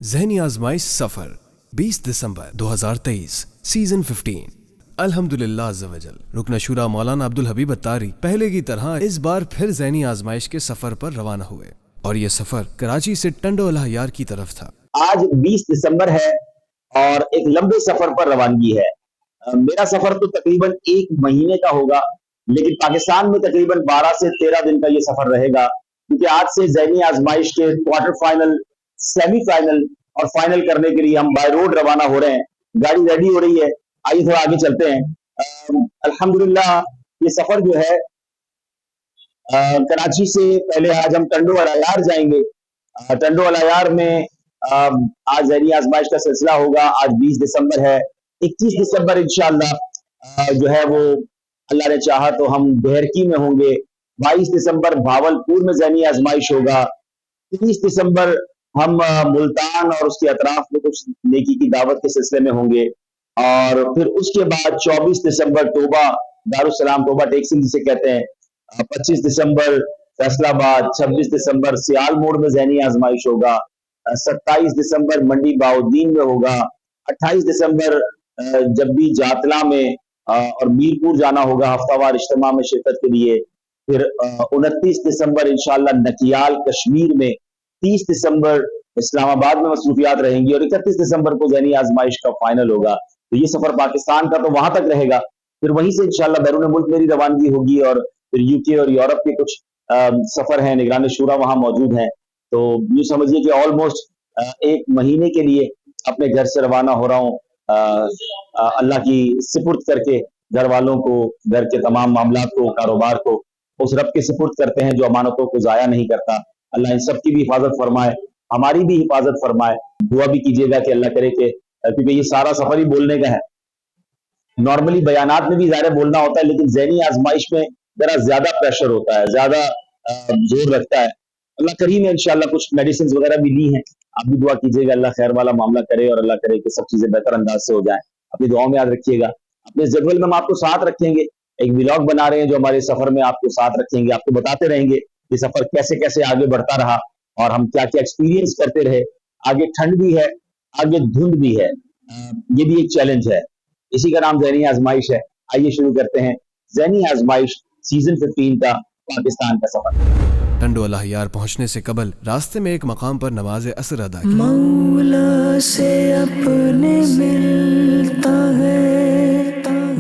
ذہنی آزمائش سفر 20 دسمبر 2023 سیزن 15 الحمدللہ عز و جل رکن شورا مولانا عبدالحبیب اتاری پہلے کی طرح اس بار پھر ذہنی آزمائش کے سفر پر روانہ ہوئے اور یہ سفر کراچی سے ٹنڈو الحیار کی طرف تھا۔ آج 20 دسمبر ہے اور ایک لمبے سفر پر روانگی ہے۔ میرا سفر تو تقریباً ایک مہینے کا ہوگا، لیکن پاکستان میں تقریباً 12 سے 13 دن کا یہ سفر رہے گا، کیونکہ آج سے ذہنی آزمائش کے کوارٹر فائنل، سیمی فائنل اور فائنل کرنے کے لیے ہم بائی روڈ روانہ ہو رہے ہیں۔ گاڑی ریڈی ہو رہی ہے، آئیے تھوڑا آگے چلتے ہیں۔ الحمدللہ یہ سفر جو ہے کراچی سے پہلے آج ہم ٹنڈو الحیار جائیں گے۔ ٹنڈو الحیار میں آج ذہنی آزمائش کا سلسلہ ہوگا۔ آج 20 دسمبر ہے، 21 دسمبر انشاءاللہ جو ہے وہ اللہ نے چاہا تو ہم بہرکی میں ہوں گے۔ 22 دسمبر بھاولپور میں ذہنی آزمائش ہوگا۔ 30 دسمبر ہم ملتان اور اس کے اطراف میں کچھ نیکی کی دعوت کے سلسلے میں ہوں گے، اور پھر اس کے بعد 24 دسمبر توبہ دارالسلام توبہ ٹیکسنگ جسے کہتے ہیں، 25 دسمبر فیصل آباد، 26 دسمبر سیال موڑ میں ذہنی آزمائش ہوگا، 27 دسمبر منڈی باؤدین میں ہوگا، 28 دسمبر جب بھی جاتلا میں اور میرپور جانا ہوگا ہفتہ وار اجتماع میں شرکت کے لیے، پھر 29 دسمبر انشاءاللہ نکیال کشمیر میں، 30 دسمبر اسلام آباد میں مصروفیات رہیں گی، اور 31 دسمبر کو ذہنی آزمائش کا فائنل ہوگا۔ تو یہ سفر پاکستان کا تو وہاں تک رہے گا، پھر وہیں سے انشاءاللہ بیرون ملک میری روانگی ہوگی، اور پھر یو کے اور یورپ کے کچھ سفر ہیں، نگران شورا وہاں موجود ہیں۔ تو یہ سمجھیے کہ آلموسٹ ایک مہینے کے لیے اپنے گھر سے روانہ ہو رہا ہوں، اللہ کی سپرد کر کے گھر والوں کو، گھر کے تمام معاملات کو، کاروبار کو اس رب کے سپرد کرتے ہیں جو امانتوں کو ضائع نہیں کرتا۔ اللہ ان سب کی بھی حفاظت فرمائے، ہماری بھی حفاظت فرمائے۔ دعا بھی کیجیے گا کہ اللہ کرے کہ، کیونکہ یہ سارا سفر ہی بولنے کا ہے، نارملی بیانات میں بھی ظاہر بولنا ہوتا ہے، لیکن ذہنی آزمائش میں ذرا زیادہ پریشر ہوتا ہے، زیادہ زور رکھتا ہے۔ اللہ کریم ہے، انشاءاللہ کچھ میڈیسنز وغیرہ بھی لی ہیں، آپ بھی دعا کیجیے گا اللہ خیر والا معاملہ کرے، اور اللہ کرے کہ سب چیزیں بہتر انداز سے ہو جائیں۔ اپنی دعاؤں میں یاد رکھیے گا، اپنے جدول میں ہم آپ کو ساتھ رکھیں گے، ایک ولاگ بنا رہے ہیں جو ہمارے سفر میں آپ کو ساتھ رکھیں گے، آپ کو بتاتے رہیں گے یہ سفر کیسے کیسے آگے بڑھتا رہا اور ہم کیا کیا ایکسپیرینس کرتے رہے۔ آگے ٹھنڈ بھی ہے، آگے دھند بھی ہے، یہ بھی ایک چیلنج ہے، اسی کا نام ذہنی آزمائش ہے۔ آئیے شروع کرتے ہیں ذہنی آزمائش سیزن 15 کا پاکستان کا سفر۔ ٹنڈو الحیار پہنچنے سے قبل راستے میں ایک مقام پر نماز عصر ادا کی۔ مولا سے اپنے ملتا ہے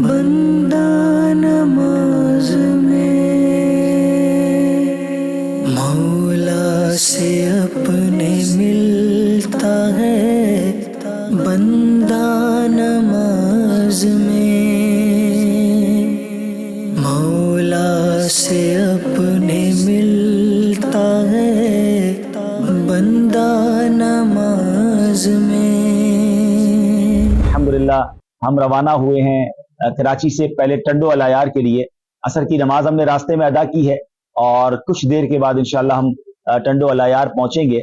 بندہ نماز میں، مولا سے اپنے ملتا ہے بندہ نماز میں، مولا سے اپنے ملتا ہے بندہ نماز میں۔ الحمدللہ ہم روانہ ہوئے ہیں کراچی سے پہلے ٹنڈو الحیار کے لیے۔ عصر کی نماز ہم نے راستے میں ادا کی ہے، اور کچھ دیر کے بعد انشاءاللہ ہم ٹنڈو الحیار پہنچیں گے۔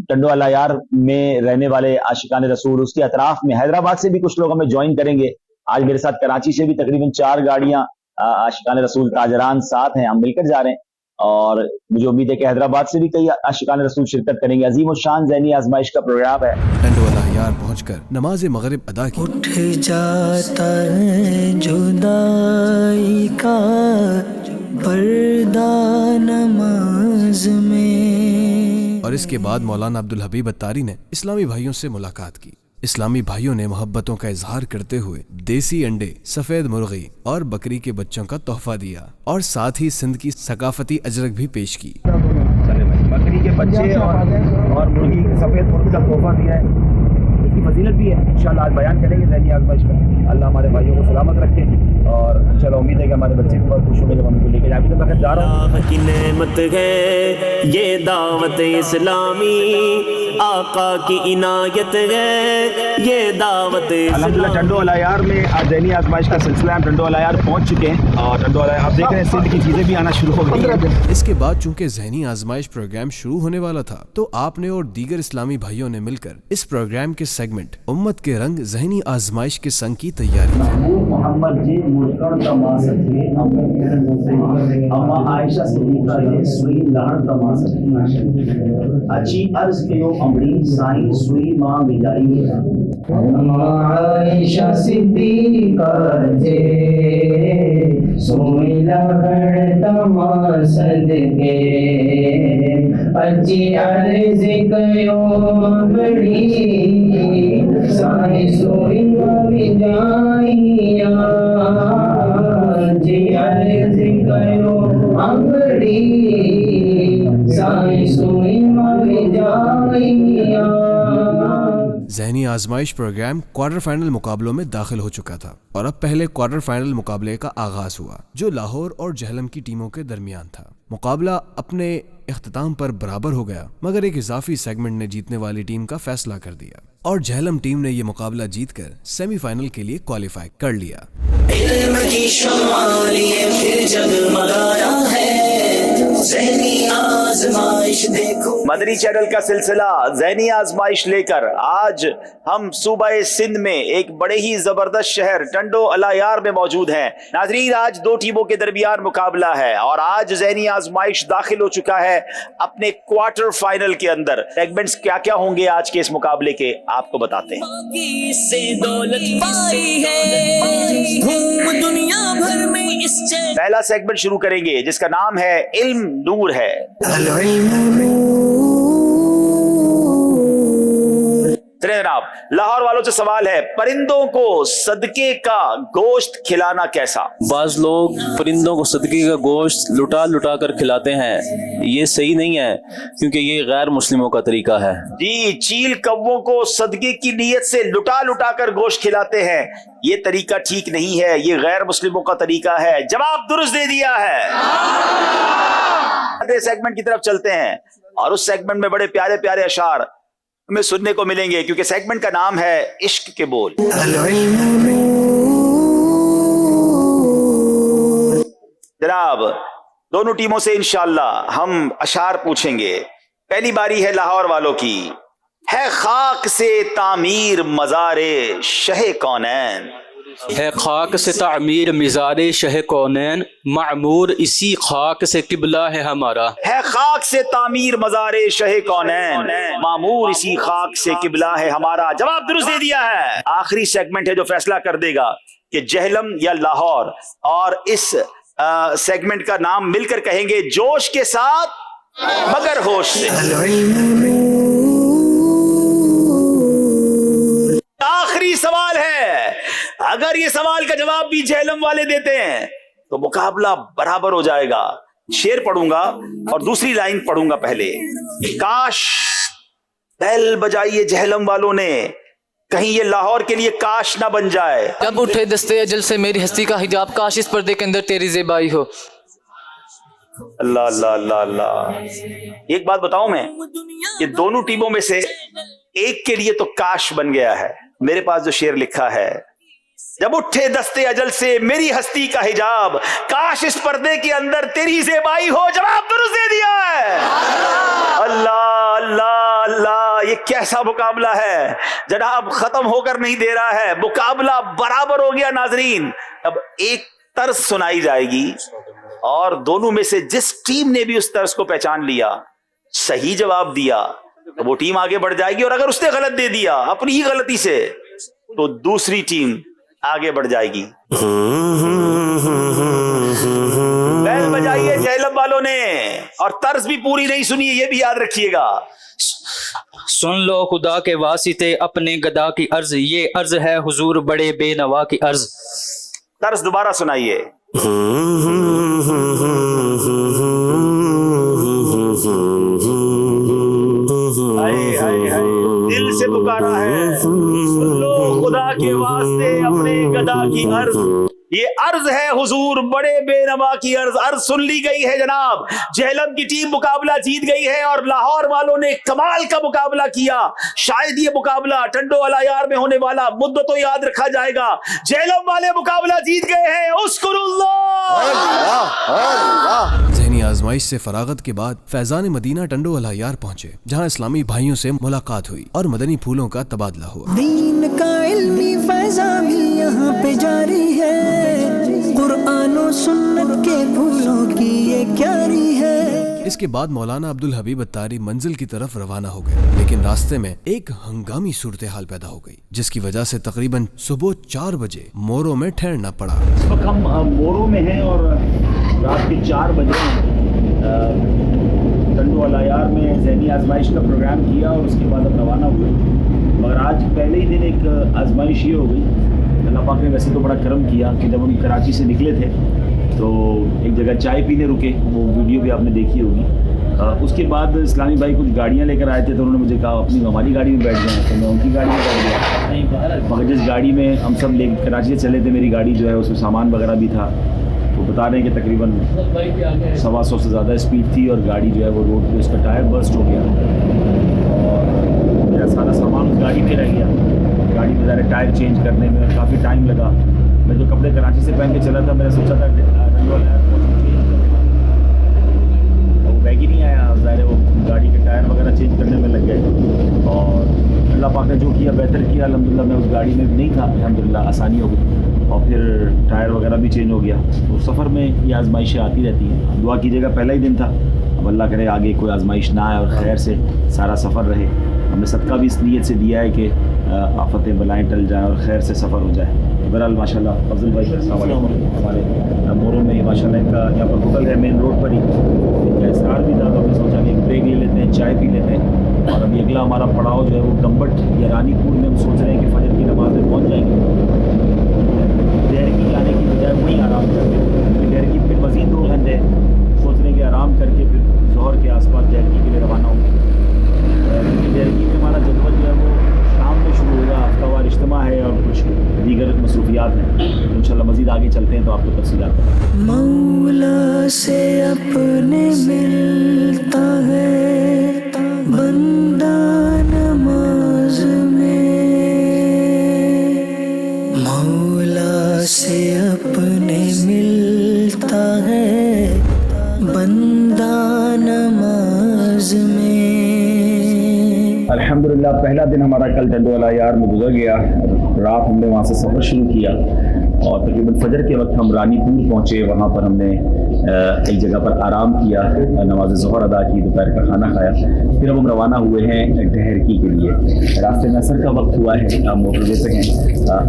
ٹنڈو الحیار میں رہنے والے عاشقان رسول، اس کے اطراف میں حیدرآباد سے بھی کچھ لوگ ہمیں جوائن کریں گے۔ آج میرے ساتھ کراچی سے بھی تقریباً 4 گاڑیاں عاشقان رسول تاجران ساتھ ہیں، ہم مل کر جا رہے ہیں، اور مجھے امید ہے کہ حیدرآباد سے بھی کئی عاشقان رسول شرکت کریں گے۔ عظیم الشان ذہنی آزمائش کا پروگرام ہے۔ ٹنڈو الحیار پہنچ کر نماز مغرب ادا کی۔ اٹھ جاتا ہے جدائی کا پردہ نماز میں، اور اس کے بعد مولانا عبدالحبیب اتاری نے اسلامی بھائیوں سے ملاقات کی۔ اسلامی بھائیوں نے محبتوں کا اظہار کرتے ہوئے دیسی انڈے، سفید مرغی اور بکری کے بچوں کا تحفہ دیا، اور ساتھ ہی سندھ کی ثقافتی اجرک بھی پیش کی۔ بکری کے بچے اور مرغی سفید مرغی کا تحفہ دیا ہے، اس کی فضیلت بھی ہے، انشاءاللہ آج بیان کریں گے ذہنی آزمائش میں۔ اللہ ہمارے بھائیوں کو سلامت رکھے، اور انشاءاللہ امید ہے کہ ہمارے بچے بھی بہت خوش ہوں گے جب ہم ان کو لے کے جائیں گے۔ تو میں جا رہا ہوں۔ کی نعمت ہے یہ دعوت اسلامی، آقا کی عنایت ہے یہ دعوت الحمدللہ ٹنڈو الحیار میں آج ذہنی آزمائش کا سلسلہ ہے۔ ہم ٹنڈو الحیار پہنچ چکے ہیں، اور ٹنڈو الحیار آپ دیکھ رہے ہیں سندھ کی چیزیں بھی آنا شروع ہو گئی ہیں۔ اس کے بعد چونکہ ذہنی آزمائش پروگرام شروع ہونے والا تھا، تو آپ نے اور دیگر اسلامی بھائیوں نے مل کر اس پروگرام کے سیگمنٹ امت کے رنگ ذہنی آزمائش کے سنگ کی تیاری کی۔ محمد جی ملکر تماسک اما عائشہ صدیقہ یہ سوئی لہر تماسک اچھی عرض کے امڑی سائیں سوئی ماں ملائی عائشہ صدیقہ جے سوئی لہر تما صدقے اچھی عرض کیو بڑی سائیں سوئی ماں جائیا جی عرض کیو بڑی سائیں سوئی ماں جائیا. ذہنی آزمائش پروگرام کوارٹر فائنل مقابلوں میں داخل ہو چکا تھا اور اب پہلے کوارٹر فائنل مقابلے کا آغاز ہوا جو لاہور اور جہلم کی ٹیموں کے درمیان تھا. مقابلہ اپنے اختتام پر برابر ہو گیا مگر ایک اضافی سیگمنٹ نے جیتنے والی ٹیم کا فیصلہ کر دیا اور جہلم ٹیم نے یہ مقابلہ جیت کر سیمی فائنل کے لیے کوالیفائی کر لیا. علم کی شمع لیے پھر جگمگایا ہے ذہنی آزمائش دیکھو. مدنی چینل کا سلسلہ ذہنی آزمائش لے کر آج ہم صوبہ سندھ میں ایک بڑے ہی زبردست شہر ٹنڈو الایار میں موجود ہیں. ناظرین آج دو ٹیموں کے درمیان مقابلہ ہے اور آج ذہنی آزمائش داخل ہو چکا ہے اپنے کوارٹر فائنل کے اندر. سیگمنٹس کیا کیا ہوں گے آج کے اس مقابلے کے آپ کو بتاتے ہیں. پہلا سیگمنٹ شروع کریں گے جس کا نام ہے علم نور ہے. جناب لاہور والوں سے سوال ہے پرندوں کو صدقے کا گوشت کھلانا کیسا؟ بعض لوگ پرندوں کو صدقے کا گوشت لٹا لٹا کر کھلاتے ہیں، یہ صحیح نہیں ہے کیونکہ یہ غیر مسلموں کا طریقہ ہے. جی چیل کووں کو صدقے کی نیت سے لٹا لٹا کر گوشت کھلاتے ہیں، یہ طریقہ ٹھیک نہیں ہے، یہ غیر مسلموں کا طریقہ ہے. جواب درست دے دیا ہے. اگلے سیگمنٹ کی طرف چلتے ہیں اور اس سیگمنٹ میں بڑے پیارے پیارے اشعار ہمیں سننے کو ملیں گے کیونکہ سیگمنٹ کا نام ہے عشق کے بول. جناب دونوں ٹیموں سے انشاءاللہ ہم اشعار پوچھیں گے. پہلی باری ہے لاہور والوں کی. ہے خاک سے تعمیر مزار شہ کونین، ہے خاک سے تعمیر مزار شہ کونین، معمور اسی خاک سے قبلہ ہے ہمارا. ہے خاک سے تعمیر مزار شہ کونین، معمور اسی خاک سے قبلہ ہے ہمارا. جواب درست دے دیا ہے. آخری سیگمنٹ ہے جو فیصلہ کر دے گا کہ جہلم یا لاہور، اور اس سیگمنٹ کا نام مل کر کہیں گے جوش کے ساتھ مگر ہوش سے. آخری سوال ہے، اگر یہ سوال کا جواب بھی جہلم والے دیتے ہیں تو مقابلہ برابر ہو جائے گا. شعر پڑھوں گا اور دوسری لائن پڑھوں گا پہلے. کاش بیل بجائیے جہلم والوں نے، کہیں یہ لاہور کے لیے کاش نہ بن جائے. جب اٹھے دستے اجل سے میری ہستی کا حجاب، کاش اس پردے کے اندر تیری زیبائی ہو. اللہ اللہ اللہ اللہ. ایک بات بتاؤں میں، یہ دونوں ٹیموں میں سے ایک کے لیے تو کاش بن گیا ہے. میرے پاس جو شعر لکھا ہے، جب اٹھے دستے اجل سے میری ہستی کا حجاب، کاش اس پردے کے اندر تیری زیبائی ہو. جواب درست دے دیا ہے. اللہ اللہ اللہ، یہ کیسا مقابلہ ہے جناب، ختم ہو کر نہیں دے رہا ہے، مقابلہ برابر ہو گیا. ناظرین اب ایک طرز سنائی جائے گی اور دونوں میں سے جس ٹیم نے بھی اس طرز کو پہچان لیا، صحیح جواب دیا، وہ ٹیم آگے بڑھ جائے گی، اور اگر اس نے غلط دے دیا اپنی ہی غلطی سے تو دوسری ٹیم آگے بڑھ جائے گی. بیل بجائیے جہلم والوں نے، اور طرز بھی پوری نہیں سنی، یہ بھی یاد رکھیے گا. سن لو خدا کے واسطے اپنے گدا کی عرض، یہ عرض ہے حضور بڑے بے نوا کی عرض. طرز دوبارہ سنائیے. دل سے پکارا ہے، سن لو خدا کے واسطے اپنے گدا کی عرض، یہ عرض ہے حضور بڑے بے نوا کی عرض. عرض سن لی گئی ہے جناب. جہلم کی ٹیم مقابلہ جیت گئی ہے اور لاہور والوں نے کمال کا مقابلہ کیا. شاید یہ مقابلہ ٹنڈو الایار میں ہونے والا مدتوں یاد رکھا جائے گا. جہلم والے مقابلہ جیت گئے ہیں. اذکر اللہ. ذہنی آزمائش سے فراغت کے بعد فیضان مدینہ ٹنڈو الایار پہنچے جہاں اسلامی بھائیوں سے ملاقات ہوئی اور مدنی پھولوں کا تبادلہ ہوا. دین کا علمی فیضان بھی یہاں پہ جاری ہے، قرآن و سنت کے پھولوں کی یہ کیاری ہے. اس کے بعد مولانا عبدالحبیب اتاری منزل کی طرف روانہ ہو گئے، لیکن راستے میں ایک ہنگامی صورتحال پیدا ہو گئی جس کی وجہ سے تقریباً صبح 4 بجے مورو میں ٹھہرنا پڑا۔ اس وقت ہم مورو میں ہیں اور رات کے 4 بجے ٹنڈو العیار میں ذہنی آزمائش کا پروگرام کیا اور اس کے بعد ہم روانہ ہوئے۔ مگر آج پہلے ہی دن ایک آزمائش یہ ہو گئی، اللہ پاک نے ویسے تو بڑا کرم کیا کہ جب ہم کراچی سے نکلے تھے تو ایک جگہ چائے پینے رکے، وہ ویڈیو بھی آپ نے دیکھی ہوگی۔ اس کے بعد اسلامی بھائی کچھ گاڑیاں لے کر آئے تھے تو انہوں نے مجھے کہا ہماری گاڑی میں بیٹھ جائیں، تو میں ان کی گاڑی میں بیٹھ گیا۔ مگر جس گاڑی میں ہم سب لے کراچی سے چلے تھے، میری گاڑی جو ہے اس میں سامان وغیرہ بھی تھا، وہ بتا رہے ہیں کہ تقریباً 125 سے زیادہ اسپیڈ تھی اور گاڑی جو ہے وہ روڈ پہ اس کا ٹائر برسٹ ہو گیا اور میرا سارا سامان اس گاڑی میں رہ گیا۔ گاڑی میں ذرا ٹائر چینج کرنے میں کافی ٹائم لگا۔ میں جو کپڑے کراچی سے پہن کے چلا تھا، میں نے سوچا تھا وہ بیگ ہی نہیں آیا، ظاہر ہے وہ گاڑی کے ٹائر وغیرہ چینج کرنے میں لگ گئے اور اللہ پاک نے جو کیا بہتر کیا، الحمدللہ میں اس گاڑی میں بھی نہیں تھا، الحمدللہ آسانی ہو گئی اور پھر ٹائر وغیرہ بھی چینج ہو گیا۔ تو سفر میں یہ آزمائشیں آتی رہتی ہیں، دعا کیجیے گا، پہلا ہی دن تھا، اب اللہ کرے آگے کوئی آزمائش نہ آئے اور خیر سے سارا سفر رہے۔ ہم نے صدقہ بھی اس نیت سے دیا ہے کہ آفتیں بلائیں ٹل جائیں اور خیر سے سفر ہو جائے۔ بہرحال ماشاء اللہ افضل بھائی السلام علیکم، ہمارے مورو میں ماشاء اللہ ان کا یہاں پر ہوٹل ہے مین روڈ پر ہی، ان کا اصرار بھی تھا تو ہم نے سوچا کہ ایک بریک لے لیتے ہیں، چائے پی لیتے ہیں اور ابھی اگلا ہمارا پڑاؤ جو ہے وہ گمبٹ یا رانی پور میں ہم سوچ رہے ہیں کہ فجر کی نماز میں پہنچ جائیں گے، دیر کی جانے کی بجائے وہیں آرام کرتے ہیں، دیر کی پھر مزید 2 گھنٹے سوچ رہے ہیں کہ آرام کر کے پھر ظہر کے آس پاس دیر کی کے لیے روانہ ہوں گے۔ دیر کی میں ہمارا جدول جو ہے وہ شام میں شروع ہوگا، ہفتہ وار اجتماع ہے اور کچھ دیگر مصروفیات ہیں، انشاءاللہ مزید آگے چلتے ہیں تو آپ کو تفصیلات بتائیں۔ مولا سے اپنے ملتا ہے بندہ نماز میں، مولا سے اپنے ملتا ہے بندہ نماز میں۔ الحمدللہ پہلا دن ہمارا کل ٹنڈو العیار میں گزر گیا، رات ہم نے وہاں سے سفر شروع کیا اور تقریباً فجر کے وقت ہم رانی پور پہنچے، وہاں پر ہم نے ایک جگہ پر آرام کیا، نماز ظہر ادا کی، دوپہر کا کھانا کھایا، پھر اب ہم روانہ ہوئے ہیں ڈھیرکی کے لیے۔ راستے میں عصر کا وقت ہوا ہے، ہم موٹر وے پہ ہیں،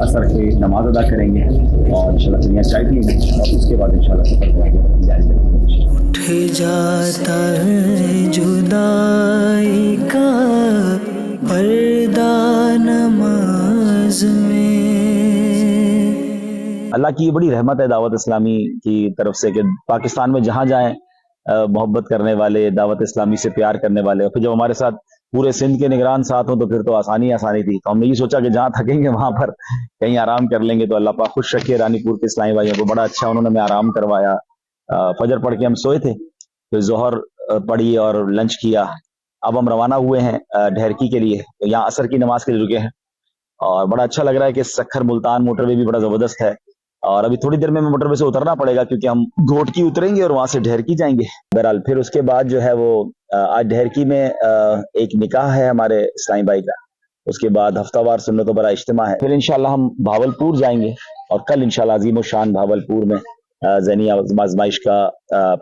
عصر کی نماز ادا کریں گے اور انشاءاللہ چلیاں چائے پئیں گے اور اس کے بعد انشاءاللہ سفر کو آگے جائیں گے۔ اٹھ جاتا ہے جدائی کا پردہ نماز میں۔ اللہ کی یہ بڑی رحمت ہے دعوت اسلامی کی طرف سے کہ پاکستان میں جہاں جائیں محبت کرنے والے، دعوت اسلامی سے پیار کرنے والے، اور پھر جب ہمارے ساتھ پورے سندھ کے نگران ساتھ ہوں تو پھر تو آسانی تھی۔ تو ہم نے یہ سوچا کہ جہاں تھکیں گے وہاں پر کہیں آرام کر لیں گے، تو اللہ پاک خوش رکھے رانی پور کے اسلامی بھائیوں کو، بڑا اچھا انہوں نے ہمیں آرام کروایا۔ فجر پڑھ کے ہم سوئے تھے، پھر ظہر پڑھی اور لنچ کیا، اب ہم روانہ ہوئے ہیں ڈھیرکی کے لیے، یہاں عصر کی نماز کے لیے رکے ہیں اور بڑا اچھا لگ رہا ہے کہ سکھر ملتان موٹر وے بھی بڑا زبردست ہے اور ابھی تھوڑی دیر میں موٹر وے سے اترنا پڑے گا کیونکہ ہم گھوٹکی اتریں گے اور وہاں سے ڈھیرکی جائیں گے۔ بہرحال پھر اس کے بعد جو ہے وہ آج ڈھیرکی میں ایک نکاح ہے ہمارے اسلامی بھائی کا، اس کے بعد ہفتہ وار سنتوں بڑا اجتماع ہے، پھر انشاءاللہ ہم بھاولپور جائیں گے اور کل انشاءاللہ عظیم الشان بھاولپور میں ذہنی آزمائش کا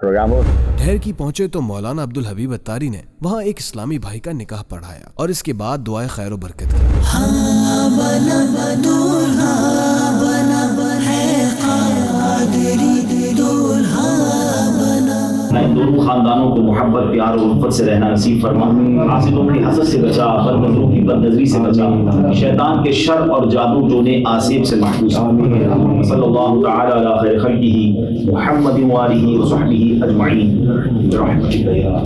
پروگرام ہو۔ ڈھیرکی پہنچے تو مولانا عبدالحبیب اتاری نے وہاں ایک اسلامی بھائی کا نکاح پڑھایا اور اس کے بعد دعائے خیر و برکت کی۔ دونوں خاندانوں کو محبت پیار اور الفت سے رہنا نصیب فرما، حاسدوں کی حسد سے بچا، بد نظروں کی بد نظری سے بچا، شیطان کے شر اور جادو ٹونے آسیب سے محفوظ۔ صلی اللہ تعالی علی خیر خلقہ محمد وآلہ وصحبہ اجمعین برحمتک یا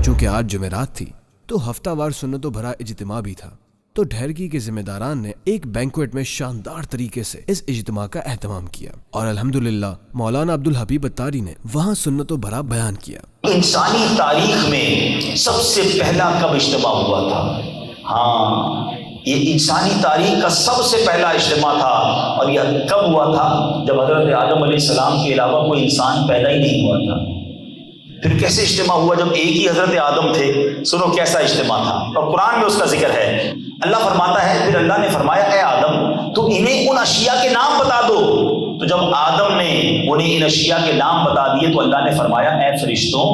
چونکہ آج جمعرات تھی تو ہفتہ وار سنتوں بھرا اجتماع بھی تھا، تو ڈھیرکی کے ذمہ داران نے ایک بینکویٹ میں شاندار طریقے سے اس اجتماع کا اہتمام کیا اور الحمدللہ مولانا عبدالحبیب اتاری نے وہاں سنتوں بھرا بیان کیا۔ انسانی تاریخ میں سب سے پہلا کب اجتماع ہوا تھا؟ ہاں، یہ انسانی تاریخ کا سب سے پہلا اجتماع تھا اور یہ کب ہوا تھا؟ جب حضرت آدم علیہ السلام کے علاوہ کوئی انسان پیدا ہی نہیں ہوا تھا۔ پھر کیسے اجتماع ہوا جب ایک ہی حضرت آدم تھے؟ سنو کیسا اجتماع تھا اور قرآن میں اس کا ذکر ہے۔ اللہ فرماتا ہے، پھر اللہ نے فرمایا اے آدم تم انہیں ان اشیاء کے نام بتا دو. تو جب آدم نے انہیں ان اشیاء کے نام بتا دیے تو اللہ نے فرمایا اے فرشتوں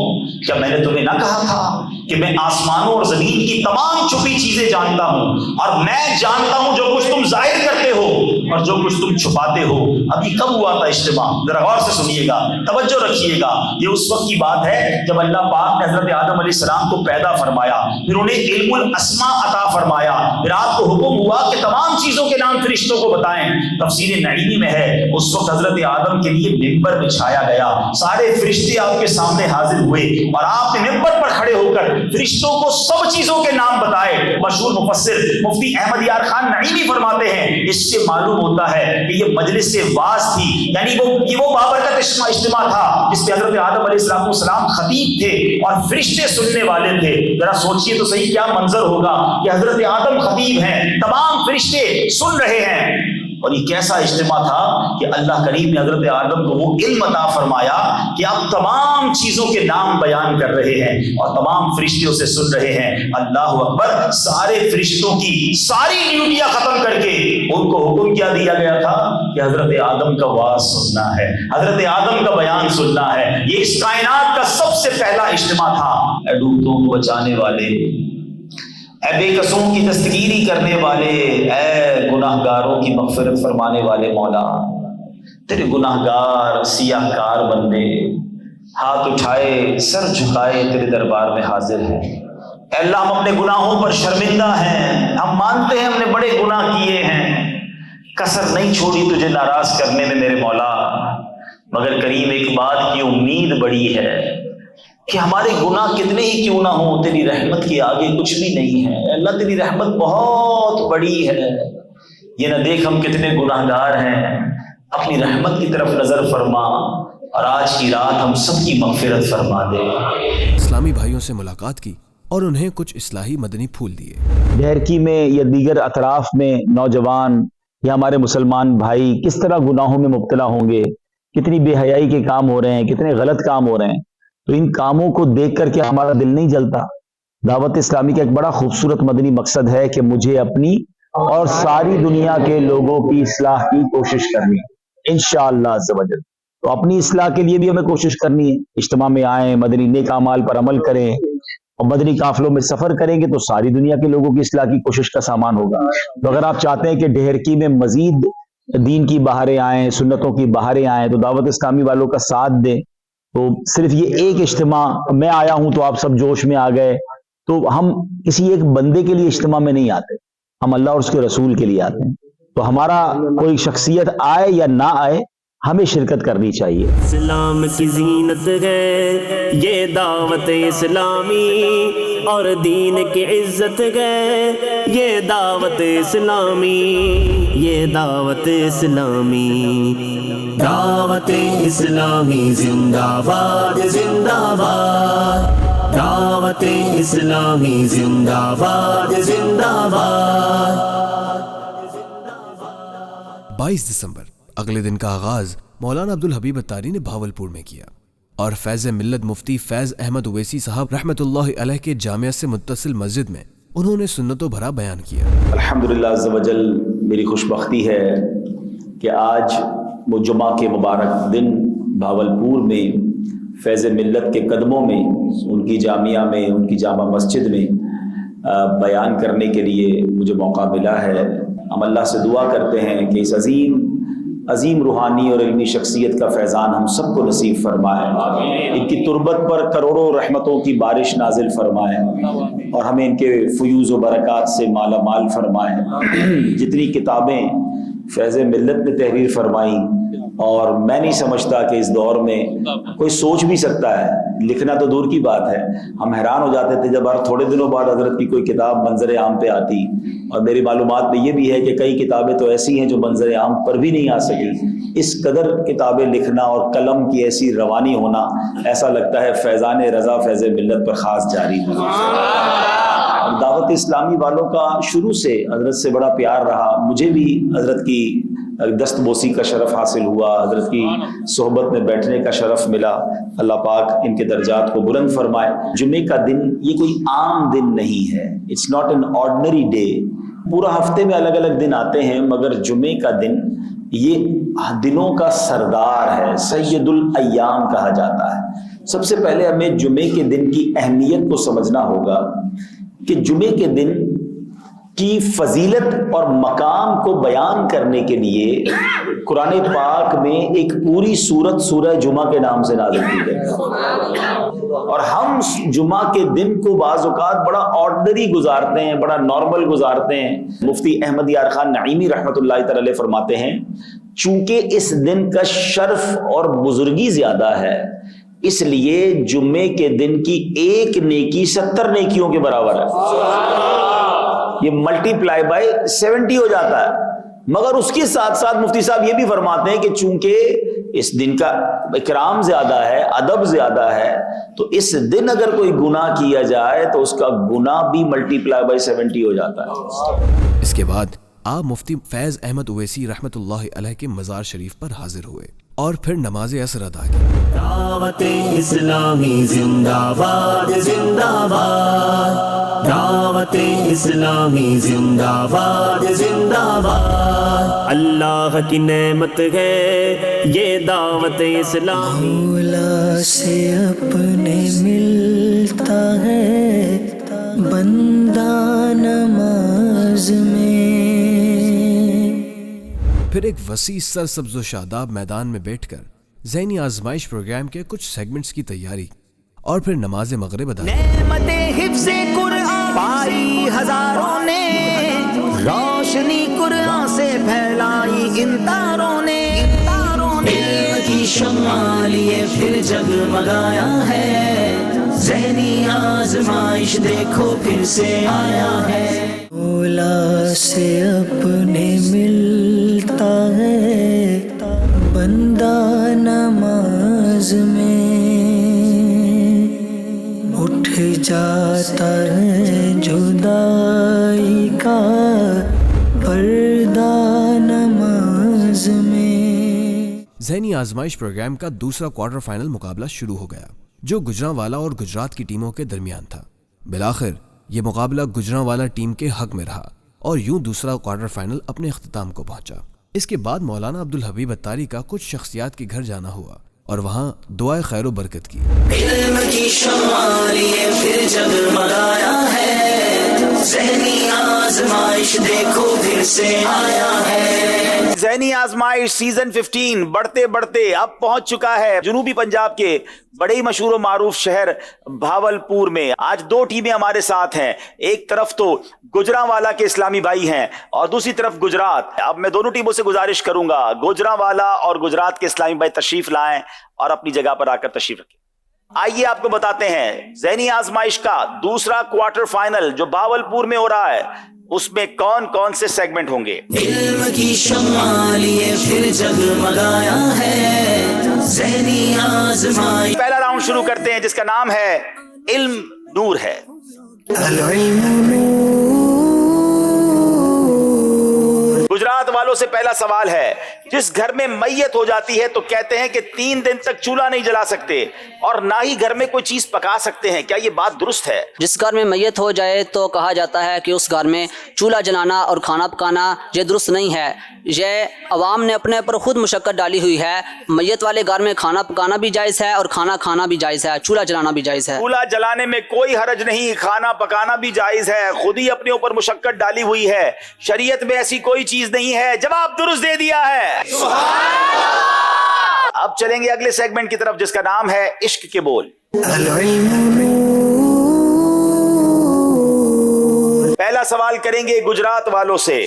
کیا میں نے تمہیں نہ کہا تھا کہ میں آسمانوں اور زمین کی تمام چھپی چیزیں جانتا ہوں، اور میں جانتا ہوں جو کچھ تم ظاہر کرتے ہو اور جو کچھ تم چھپاتے ہو. اب یہ کب ہوا تھا اجتماع؟ ذرا غور سے سنیے گا، توجہ رکھیے گا. یہ اس وقت کی بات ہے جب اللہ پاک نے حضرت آدم علیہ السلام کو پیدا فرمایا، پھر انہیں علم الاسماء عطا فرمایا، پھر آپ کو حکم ہوا کہ تمام چیزوں کے نام فرشتوں کو بتائیں. تفسیر نعیمی میں ہے اس وقت حضرت آدم کے لیے ممبر بچھایا گیا، سارے فرشتے آپ کے سامنے حاضر ہوئے اور آپ نے ممبر پر کھڑے ہو کر فرشتوں کو سب چیزوں کے نام بتائے. مشہور مفسر مفتی احمد یار خان نعیمی فرماتے ہیں اس سے معلوم ہوتا ہے کہ یہ مجلس واعظ تھی، یعنی وہ بابرکت اجتماع تھا جس پہ حضرت آدم علیہ السلام خطیب تھے اور فرشتے سننے والے تھے. ذرا سوچئے تو صحیح کیا منظر ہوگا کہ حضرت آدم خطیب ہیں، تمام فرشتے سن رہے ہیں. اور یہ کیسا اجتماع تھا کہ اللہ کریم نے حضرت آدم کو وہ علم عطا فرمایا کہ آپ تمام چیزوں کے نام بیان کر رہے ہیں اور تمام فرشتے اسے سن رہے ہیں. اللہ اکبر. سارے فرشتوں کی ساری ڈیوٹیاں ختم کر کے ان کو حکم کیا دیا گیا تھا کہ حضرت آدم کا واعظ سننا ہے، حضرت آدم کا بیان سننا ہے. یہ اس کائنات کا سب سے پہلا اجتماع تھا. اے ڈوبتوں کو بچانے والے، اے بے قصوں کی دستگیری کرنے والے، اے گناہ گاروں کی مغفرت فرمانے والے مولا، تیرے گناہ گار سیاہ کار بندے ہاتھ اٹھائے سر جھکائے تیرے دربار میں حاضر ہیں. اے اللہ ہم اپنے گناہوں پر شرمندہ ہیں، ہم مانتے ہیں ہم نے بڑے گناہ کیے ہیں، کسر نہیں چھوڑی تجھے ناراض کرنے میں میرے مولا، مگر کریم ایک بات کی امید بڑی ہے کہ ہمارے گناہ کتنے ہی کیوں نہ ہوں تیری رحمت کے آگے کچھ بھی نہیں ہے. اللہ تیری رحمت بہت بڑی ہے. یہ نہ دیکھ ہم کتنے گناہ گار ہیں، اپنی رحمت کی طرف نظر فرما اور آج کی رات ہم سب کی مغفرت فرما دے. اسلامی بھائیوں سے ملاقات کی اور انہیں کچھ اصلاحی مدنی پھول دیے. ڈھیرکی میں یا دیگر اطراف میں نوجوان یا ہمارے مسلمان بھائی کس طرح گناہوں میں مبتلا ہوں گے، کتنی بے حیائی کے کام ہو رہے ہیں، کتنے غلط کام ہو رہے ہیں. تو ان کاموں کو دیکھ کر کے ہمارا دل نہیں جلتا؟ دعوت اسلامی کا ایک بڑا خوبصورت مدنی مقصد ہے کہ مجھے اپنی اور ساری دنیا کے لوگوں کی اصلاح کی کوشش کرنی ہے انشاءاللہ عز و جل. تو اپنی اصلاح کے لیے بھی ہمیں کوشش کرنی ہے. اجتماع میں آئیں، مدنی نیک اعمال پر عمل کریں اور مدنی قافلوں میں سفر کریں گے تو ساری دنیا کے لوگوں کی اصلاح کی کوشش کا سامان ہوگا. تو اگر آپ چاہتے ہیں کہ ڈھیرکی میں مزید دین کی بہاریں آئیں، سنتوں کی بہاریں آئیں، تو دعوت اسلامی والوں کا ساتھ دیں. تو صرف یہ ایک اجتماع میں آیا ہوں تو آپ سب جوش میں آ گئے، تو ہم کسی ایک بندے کے لیے اجتماع میں نہیں آتے، ہم اللہ اور اس کے رسول کے لیے آتے ہیں. تو ہمارا کوئی شخصیت آئے یا نہ آئے ہمیں شرکت کرنی چاہیے. اسلام کی زینت ہے یہ دعوت اسلامی، اور دین کی عزت ہے یہ دعوت اسلامی، یہ دعوت اسلامی، دعوت اسلامی زندہ باد زندہ باد، دعوت اسلامی زندہ باد زندہ باد. 22 دسمبر اگلے دن کا آغاز مولانا عبدالحبیب اتاری نے بھاولپور میں کیا اور فیض ملت مفتی فیض احمد اویسی صاحب رحمۃ اللہ علیہ کے جامعہ سے متصل مسجد میں انہوں نے سنتوں بھرا بیان کیا. الحمدللہ عز و جل میری خوش بختی ہے کہ آج وہ جمعہ کے مبارک دن بھاولپور میں فیض ملت کے قدموں میں ان کی جامعہ میں ان کی جامع مسجد میں بیان کرنے کے لیے مجھے موقع ملا ہے. ہم اللہ سے دعا کرتے ہیں کہ اس عظیم روحانی اور علمی شخصیت کا فیضان ہم سب کو نصیب فرمائے، ان کی تربت پر کروڑوں رحمتوں کی بارش نازل فرمائے اور ہمیں ان کے فیوز و برکات سے مالا مال فرمائے. جتنی کتابیں فیض ملت نے تحریر فرمائیں، اور میں نہیں سمجھتا کہ اس دور میں کوئی سوچ بھی سکتا ہے، لکھنا تو دور کی بات ہے. ہم حیران ہو جاتے تھے جب ہر تھوڑے دنوں بعد حضرت کی کوئی کتاب منظر عام پہ آتی، اور میری معلومات میں یہ بھی ہے کہ کئی کتابیں تو ایسی ہیں جو منظر عام پر بھی نہیں آ سکی. اس قدر کتابیں لکھنا اور قلم کی ایسی روانی ہونا، ایسا لگتا ہے فیضان رضا فیض ملت پر خاص جاری ہے. دعوت اسلامی والوں کا شروع سے حضرت سے بڑا پیار رہا. مجھے بھی حضرت کی دست بوسی کا شرف حاصل ہوا، حضرت کی صحبت میں بیٹھنے کا شرف ملا. اللہ پاک ان کے درجات کو بلند فرمائے. جمعے کا دن یہ کوئی عام دن نہیں ہے. It's not an ordinary day. پورا ہفتے میں الگ الگ دن آتے ہیں، مگر جمعے کا دن یہ دنوں کا سردار ہے، سید الایام کہا جاتا ہے۔ سب سے پہلے ہمیں جمعے کے دن کی اہمیت کو سمجھنا ہوگا کہ جمعے کے دن کی فضیلت اور مقام کو بیان کرنے کے لیے قرآن پاک میں ایک پوری سورت سورہ جمعہ کے نام سے نازل کی گئی، اور ہم جمعہ کے دن کو بعض اوقات بڑا آرڈنری گزارتے ہیں، بڑا نارمل گزارتے ہیں۔ مفتی احمد یار خان نعیمی رحمۃ اللہ تعالی علیہ فرماتے ہیں چونکہ اس دن کا شرف اور بزرگی زیادہ ہے، اس لیے جمعے کے دن کی ایک نیکی 70 نیکیوں کے برابر ہے، یہ ملٹی پلائی بائی 70 ہو جاتا ہے۔ مگر اس کے ساتھ ساتھ مفتی صاحب یہ بھی فرماتے ہیں کہ چونکہ اس دن کا اکرام زیادہ ہے، ادب زیادہ ہے، تو اس دن اگر کوئی گناہ کیا جائے تو اس کا گناہ بھی ملٹی پلائی بائی 70 ہو جاتا ہے۔ اس کے بعد آپ مفتی فیض احمد اویسی رحمۃ اللہ علیہ کے مزار شریف پر حاضر ہوئے اور پھر نماز عصر ادا کی۔ دعوت اسلامی زندہ باد زندہ باد، دعوت اسلامی زندہ باد زندہ باد، اللہ کی نعمت ہے یہ دعوت اسلامی۔ مولا سے اپنے ملتا ہے بندہ نماز میں۔ پھر ایک وسیع سرسبز و شاداب میدان میں بیٹھ کر ذہنی آزمائش پروگرام کے کچھ سیگمنٹس کی تیاری اور پھر نماز مغرب ادا کی۔ نعمت حفظ قرآن پائی ہزاروں نے، روشنی قرآن سے پھیلائی ان تاروں نے، علم کی شمع لیے پھر جگمگایا ہے، ذہنی آزمائش دیکھو پھر سے آیا ہے۔ مولا سے اپنے ملتا ہے بندہ نماز میں، اٹھ جاتا ہے جدائی کا پردہ نماز میں۔ ذہنی آزمائش پروگرام کا دوسرا کوارٹر فائنل مقابلہ شروع ہو گیا جو گجرانوالہ اور گجرات کی ٹیموں کے درمیان تھا۔ بالآخر یہ مقابلہ گجرانوالہ ٹیم کے حق میں رہا اور یوں دوسرا کوارٹر فائنل اپنے اختتام کو پہنچا۔ اس کے بعد مولانا عبدالحبیب اتاری کا کچھ شخصیات کے گھر جانا ہوا اور وہاں دعائے خیر و برکت کی۔ علم کی شمع لیے پھر جگمگایا ہے، ذہنی آزمائش دیکھو پھر سے آیا ہے۔ ذہنی آزمائش سیزن 15 بڑھتے بڑھتے اب پہنچ چکا ہے جنوبی پنجاب کے بڑے ہی مشہور و معروف شہر بھاولپور میں۔ آج دو ٹیمیں ہمارے ساتھ ہیں، ایک طرف تو گجرانوالہ کے اسلامی بھائی ہیں اور دوسری طرف گجرات۔ اب میں دونوں ٹیموں سے گزارش کروں گا گجرانوالہ اور گجرات کے اسلامی بھائی تشریف لائیں اور اپنی جگہ پر آ کر تشریف رکھیں۔ آئیے آپ کو بتاتے ہیں ذہنی آزمائش کا دوسرا کوارٹر فائنل جو بھاولپور میں ہو رہا ہے اس میں کون کون سے سیگمنٹ ہوں گے۔ علم کی شمع لیے پھر جگمگایا ہے، ذہنی آزمائش۔ پہلا راؤنڈ شروع کرتے ہیں جس کا نام ہے علم نور ہے۔ العلم نور۔ گجرات والوں سے پہلا سوال ہے، جس گھر میں میت ہو جاتی ہے تو کہتے ہیں کہ 3 دن تک چولہا نہیں جلا سکتے اور نہ ہی گھر میں کوئی چیز پکا سکتے ہیں، کیا یہ بات درست ہے؟ جس گھر میں میت ہو جائے تو کہا جاتا ہے کہ اس گھر میں چولہا جلانا اور کھانا پکانا یہ درست نہیں ہے، یہ عوام نے اپنے پر خود مشقت ڈالی ہوئی ہے۔ میت والے گھر میں کھانا پکانا بھی جائز ہے اور کھانا کھانا بھی جائز ہے، چولہا جلانا بھی جائز ہے۔ چولہا جلانے میں کوئی حرج نہیں، کھانا پکانا بھی جائز ہے، خود ہی اپنے اوپر مشقت ڈالی ہوئی ہے، شریعت میں ایسی کوئی چیز نہیں ہے۔ جواب درست دے دیا ہے۔ اب چلیں گے اگلے سیگمنٹ کی طرف جس کا نام ہے عشق کے بول۔ العلم نور۔ پہلا سوال کریں گے گجرات والوں سے،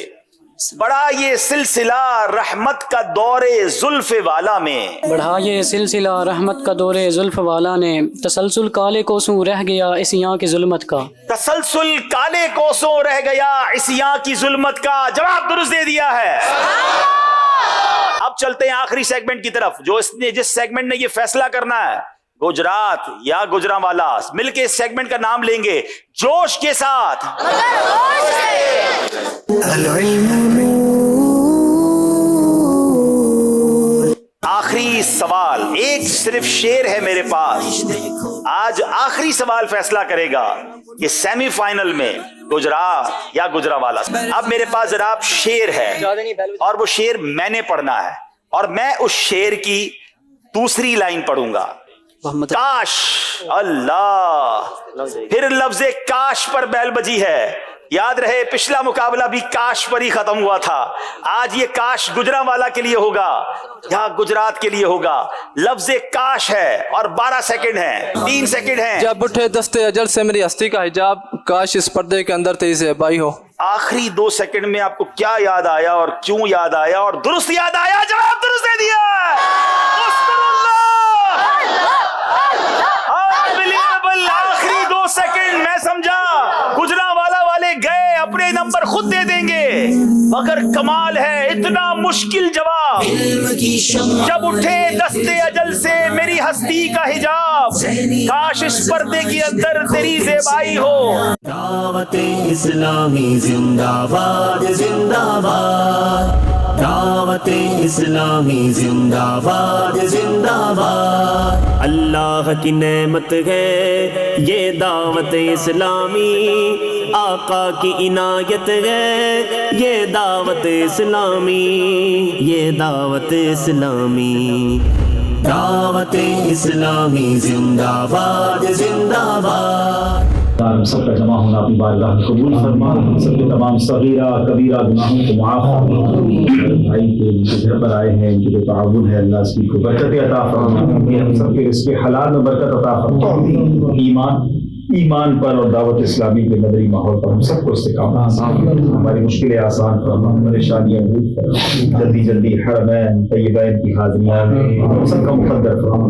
بڑا یہ سلسلہ رحمت کا دور زلف والا میں، بڑھا یہ سلسلہ رحمت کا دور زلف والا نے، تسلسل کالے کوسوں رہ گیا اسیاں کی ظلمت کا۔ تسلسل کالے کوسوں رہ گیا اسیاں کی ظلمت کا، جواب درست دے دیا ہے۔ اب چلتے ہیں آخری سیگمنٹ کی طرف جس سیگمنٹ نے یہ فیصلہ کرنا ہے گجرات یا گجرانوالہ مل کے اس سیگمنٹ کا نام لیں گے جوش کے ساتھ۔ العلم نور۔ آخری سوال، ایک صرف شعر ہے میرے پاس، آج آخری سوال فیصلہ کرے گا یہ سیمی فائنل میں گجرات یا گجراوالا. اب میرے پاس جناب شعر ہے اور وہ شعر میں نے پڑھنا ہے اور میں اس شعر کی دوسری لائن پڑھوں گا. کاش، اللہ، پھر لفظ کاش پر بیل بجی ہے. یاد رہے پچھلا مقابلہ بھی کاش پر ہی ختم ہوا تھا. آج یہ کاش گجرانوالا کے لیے ہوگا یا گجرات کے لیے ہوگا. لفظ کاش ہے اور 12 سیکنڈ ہیں، 3 سیکنڈ ہیں. جب اٹھے دستے اجل سے میری ہستی کا حجاب، کاش اس پردے کے اندر تیری زیبائی ہو. آخری 2 سیکنڈ میں آپ کو کیا یاد آیا اور کیوں یاد آیا اور درست یاد آیا؟ جواب درست دے دیا. آخری 2 سیکنڈ میں سمجھا گجرانوالا والے گئے، اپنے نمبر خود دے دیں گے، مگر کمال ہے اتنا مشکل جواب. جب اٹھے دستے اجل سے میری ہستی کا حجاب، کاش اس پردے کے اندر تیری زیبائی ہو. دعوت اسلامی زندہ باد زندہ باد، دعوت اسلامی زندہ باد زندہ باد. اللہ کی نعمت ہے یہ دعوت اسلامی، آقا کی عنایت ہے یہ دعوت اسلامی، یہ دعوت اسلامی. دعوت اسلامی زندہ باد زندہ باد. ہم سب کا جمع ہونا اپنی بارگاہ میں قبول فرما، سب کے تمام صغیرہ کبیرہ گناہوں کو معاف فرما. بھائی کے ان کے گھر پر آئے ہیں، ان کی جو تعاون ہے اللہ اس کی کو برکت عطا فرما. ہم سب کے اس کے حلال میں برکت عطا فرما. ایمان پر اور دعوت اسلامی کے مدری ماحول پر ہم سب کو استقامت، ہماری مشکلیں آسان فرما، پریشانیاں دور فرما. جلدی جلدی حرمین طیبین کی حاضریاں ہم سب کا مقدر فرما.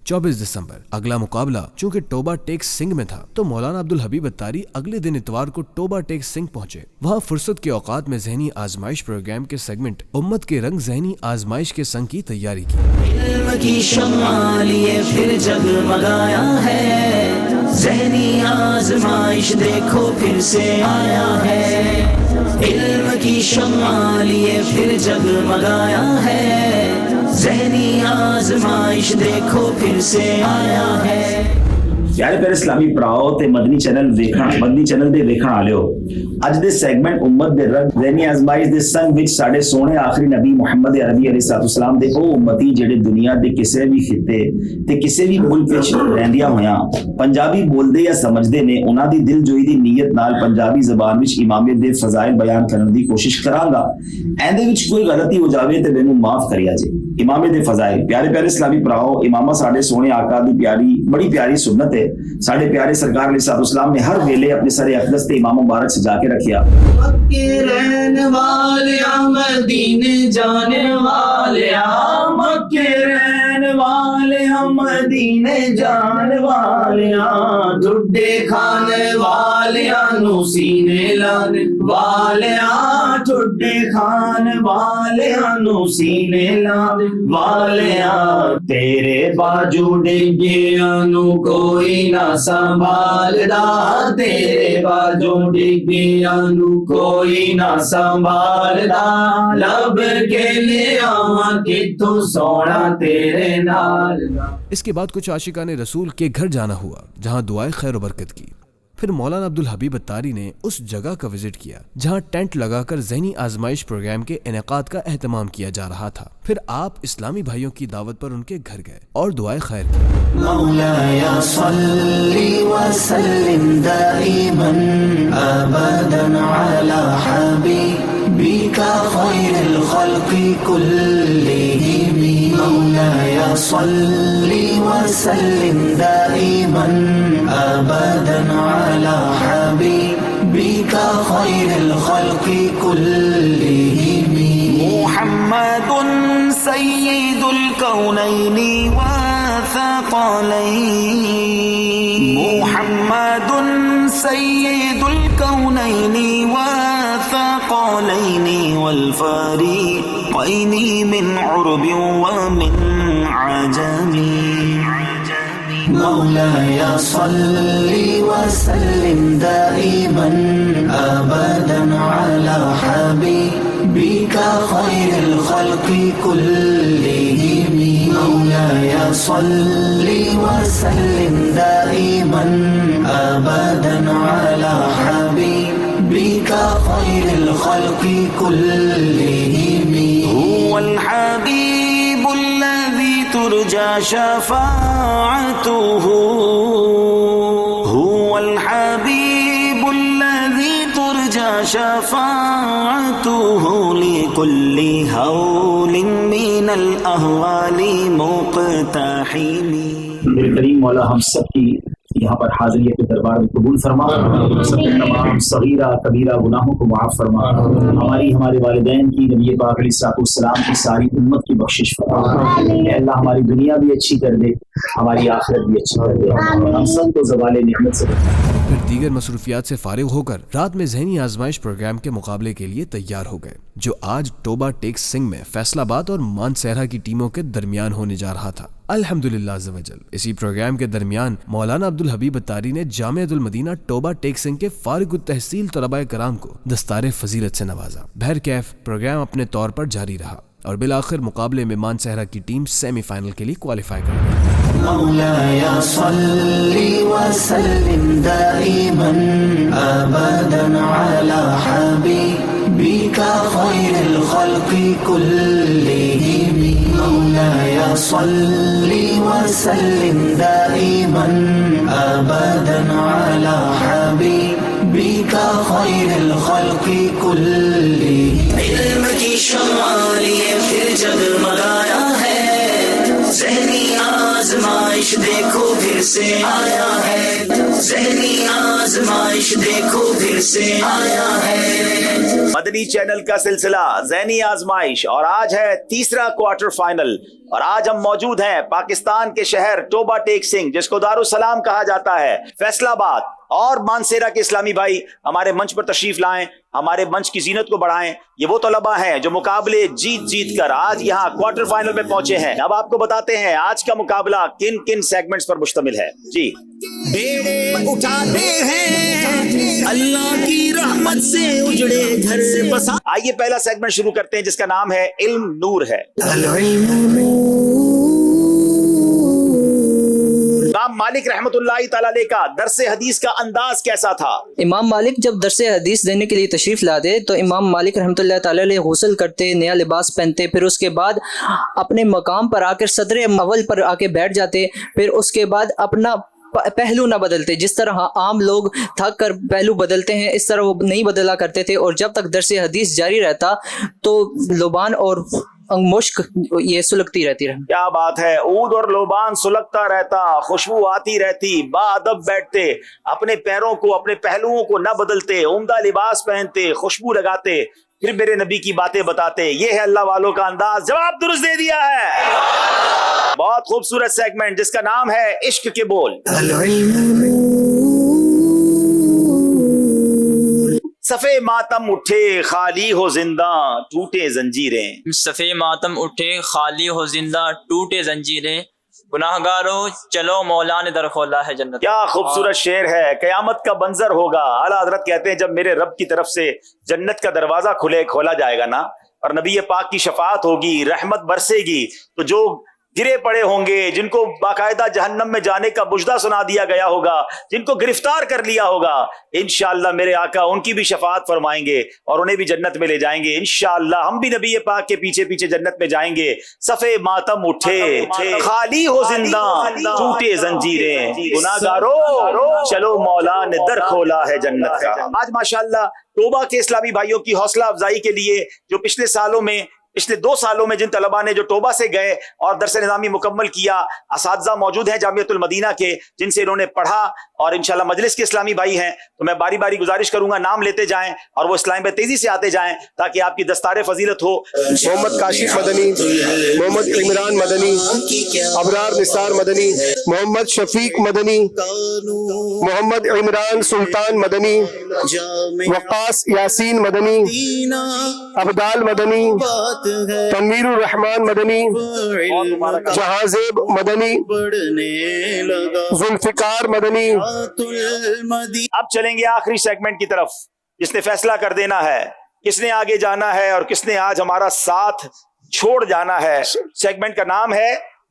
24 دسمبر اگلا مقابلہ چونکہ ٹوبہ ٹیک سنگھ میں تھا تو مولانا عبدالحبیب اتاری اگلے دن اتوار کو ٹوبہ ٹیک سنگھ پہنچے. وہاں فرصت کے اوقات میں ذہنی آزمائش پروگرام کے سیگمنٹ امت کے رنگ ذہنی آزمائش کے سنگ کی تیاری کی. علم کی شمع لیے پھر جگمگایا ہے، ذہنی آزمائش دیکھو پھر سے آیا ہے. علم کی شمع لیے پھر جگمگایا ہے، ذہنی آزمائش دیکھو پھر سے آیا ہے. پیارے پیارے اسلامی پڑھاؤ تے مدنی چینل دے ویکھਣ والےو. اج دے سیگمنٹ امت دے رنگ ذہنی آزمائش دے سنگ وچ ساڈے سونے آخری نبی محمد عربی علیہ السلام دے او امتی جڑے دنیا دے کسے بھی خطے تے کسے بھی ملک وچ رہندیاں ہویاں پنجابی بولدے یا سمجھدے نے، انہاں دی دل جوئی دی نیت نال پنجابی زبان وچ امامت دے فضائل بیان کرن دی کوشش کراں گا. ایندے وچ کوئی غلطی ہو جاوے تے مینوں معاف کریا جے. امامت دے فضائل پیارے پیارے اسلامی پڑھاؤ، امامہ ساڈے سونے آقا دی بڑی پیاری سنت ہے. ساڈے پیارے سرکار علیہ السلام نے ہر ویلے اپنے سر اقدس تے امام مبارک سجا کے رکھیا. مکے رہنے والیاں مدینے جانے والیاں، مکے رہنے والیاں مدینے جانے والیاں، ڈڈے کھانے والیاں نو سینے لانے والیاں، ڈڈے کھانے والیاں نو سینے لانے والیاں. تیرے باجو ڈگیاں نو کوئی نہ سنبھالدا، تیرے باجو ڈگیاں نو کوئی نہ سنبھالدا، لب کے لے آواں کتوں سونا تیرے نال. اس کے بعد کچھ عاشقان رسول کے گھر جانا ہوا جہاں دعائیں خیر و برکت کی. پھر مولانا عبدالحبیب اتاری نے اس جگہ کا وزٹ کیا جہاں ٹینٹ لگا کر ذہنی آزمائش پروگرام کے انعقاد کا اہتمام کیا جا رہا تھا. پھر آپ اسلامی بھائیوں کی دعوت پر ان کے گھر گئے اور دعائیں خیر کی. مولاي صل وسلم دائما ابدا على حبيبك خير الخلق كلهم. مولاي صل وسلم دائما ابدا على حبيبك خير الخلق كلهم. محمد سيد الكونين والثقلين، محمد سيد الكونين والثقلين والفريقين من عرب ومن عجم. مولاي صل وسلم دائما ابدا على حبيبك خير الخلق كلهم. مولاي مولاي صل وسلم دائما أبدا على حبيبك خير الخلق كلهم. هو الحبيب الذي ترجى شفاعته، هو الحبيب الذي ترجى شفاعته لكل هول من الأهوال مقتحم. میرے کریم مولا ہم سب کی یہاں پر حاضریت کے دربار میں قبول فرما، سب کے تمام صغیرہ کبیرہ گناہوں کو معاف فرما، ہمارے والدین کی، نبی پاک علیہ السلام کی ساری امت کی بخشش فرما. اے اللہ ہماری دنیا بھی اچھی کر دے، ہماری آخرت بھی اچھی کر دے، ہم سب کو زوال نعمت سے بچا. پھر دیگر مصروفیات سے فارغ ہو کر رات میں ذہنی آزمائش پروگرام کے مقابلے کے لیے تیار ہو گئے، جو آج ٹوبہ ٹیک سنگھ میں فیصل آباد اور مانسہرہ کی ٹیموں کے درمیان ہونے جا رہا تھا. الحمدللہ عز و جل اسی پروگرام کے درمیان مولانا عبدالحبیب اتاری نے جامعۃ المدینہ ٹوبہ ٹیک سنگھ کے فارغ التحصیل طلباء کرام کو دستار فضیلت سے نوازا. بہرکیف پروگرام اپنے طور پر جاری رہا اور بالآخر مقابلے میں مانسہرہ کی ٹیم سیمی فائنل کے لیے کوالیفائی کر گئی. مولاي صل وسلم دائما أبدا على حبيبك خير الخلق كلهم. مولاي صل وسلم دائما أبدا على حبيبك خير الخلق كلهم. علم کی شمع لیے پھر جگمگایا ہے، ذہنی آزمائش دیکھو پھر سے آیا ہے، ذہنی آزمائش دیکھو پھر سے آیا ہے. مدنی چینل کا سلسلہ ذہنی آزمائش، اور آج ہے تیسرا کوارٹر فائنل، اور آج ہم موجود ہیں پاکستان کے شہر ٹوبہ ٹیک سنگھ، جس کو دارالسلام کہا جاتا ہے، فیصل آباد، اور مانسہرہ کے اسلامی بھائی ہمارے منچ پر تشریف لائیں، ہمارے منچ کی زینت کو بڑھائیں. یہ وہ طلباء ہیں جو مقابلے جیت کر آج یہاں کوارٹر فائنل میں پہنچے ہیں. اب آپ کو بتاتے ہیں آج کا مقابلہ کن کن سیگمنٹس پر مشتمل ہے. جی بیڑے اٹھاتے ہیں اللہ کی رحمت سے اجڑے گھر بسا. آئیے پہلا سیگمنٹ شروع کرتے ہیں جس کا نام ہے علم نور ہے. امام مالک رحمۃ اللہ تعالی علیہ کا درس حدیث کا انداز کیسا تھا؟ امام مالک جب درس حدیث دینے کے لیے تشریف لاتے تو امام مالک رحمۃ اللہ تعالی علیہ غسل کرتے، نیا لباس پہنتے، پھر اس کے بعد اپنے مقام پر آ کر صدر اول پر آ کے بیٹھ جاتے، پھر اس کے بعد اپنا پہلو نہ بدلتے. جس طرح عام لوگ تھک کر پہلو بدلتے ہیں اس طرح وہ نہیں بدلا کرتے تھے، اور جب تک درس حدیث جاری رہتا تو لبان اور مشک یہ سلگتی رہتی رہے. کیا بات ہے، عود اور لوبان سلگتا رہتا، خوشبو آتی رہتی، باادب بیٹھتے، اپنے پیروں کو، اپنے پہلوؤں کو نہ بدلتے، عمدہ لباس پہنتے، خوشبو لگاتے، پھر میرے نبی کی باتیں بتاتے. یہ ہے اللہ والوں کا انداز. جواب درست دے دیا ہے. بہت خوبصورت سیگمنٹ جس کا نام ہے عشق کے بول. صفے ماتم اٹھے خالی ہو زندہ ٹوٹے زنجیریں. صفے ماتم اٹھے خالی ہو زندہ ٹوٹے زنجیریں، گناہگاروں چلو مولا نے در کھولا ہے جنت. کیا خوبصورت شعر ہے. قیامت کا منظر ہوگا. اعلیٰ حضرت کہتے ہیں جب میرے رب کی طرف سے جنت کا دروازہ کھولا جائے گا نا، اور نبی پاک کی شفاعت ہوگی، رحمت برسے گی، تو جو گرے پڑے ہوں گے، جن کو باقاعدہ جہنم میں جانے کا بجدہ سنا دیا گیا ہوگا، جن کو گرفتار کر لیا ہوگا، انشاءاللہ میرے آقا ان کی بھی شفاعت فرمائیں گے اور انہیں بھی جنت میں لے جائیں گے. انشاءاللہ ہم بھی نبی پاک کے پیچھے پیچھے جنت میں جائیں گے. صفے ماتم اٹھے خالی ہو زندہ ٹوٹے زنجیریں، گناہگاروں چلو مولا نے در کھولا ہے جنت کا. آج ماشاءاللہ توبہ کے اسلامی بھائیوں کی حوصلہ افزائی کے لیے جو پچھلے 2 سالوں میں جن طلباء نے جو توبہ سے گئے اور درس نظامی مکمل کیا، اساتذہ موجود ہیں جامعۃ المدینہ کے جن سے انہوں نے پڑھا، اور انشاءاللہ مجلس کے اسلامی بھائی ہیں. تو میں باری باری گزارش کروں گا نام لیتے جائیں اور وہ اسلام پہ تیزی سے آتے جائیں تاکہ آپ کی دستار فضیلت ہو. محمد کاشف مدنی، محمد عمران مدنی، ابرار نثار مدنی، محمد شفیق مدنی، محمد عمران سلطان مدنی، وقاص یاسین مدنی، ابدال مدنی، تنویر الرحمان مدنی، جہازیب مدنی، ذوالفقار مدنی. اب چلیں گے آخری سیگمنٹ کی طرف جس نے فیصلہ کر دینا ہے کس نے آگے جانا ہے اور کس نے آج ہمارا ساتھ چھوڑ جانا ہے. سیگمنٹ کا نام ہے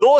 2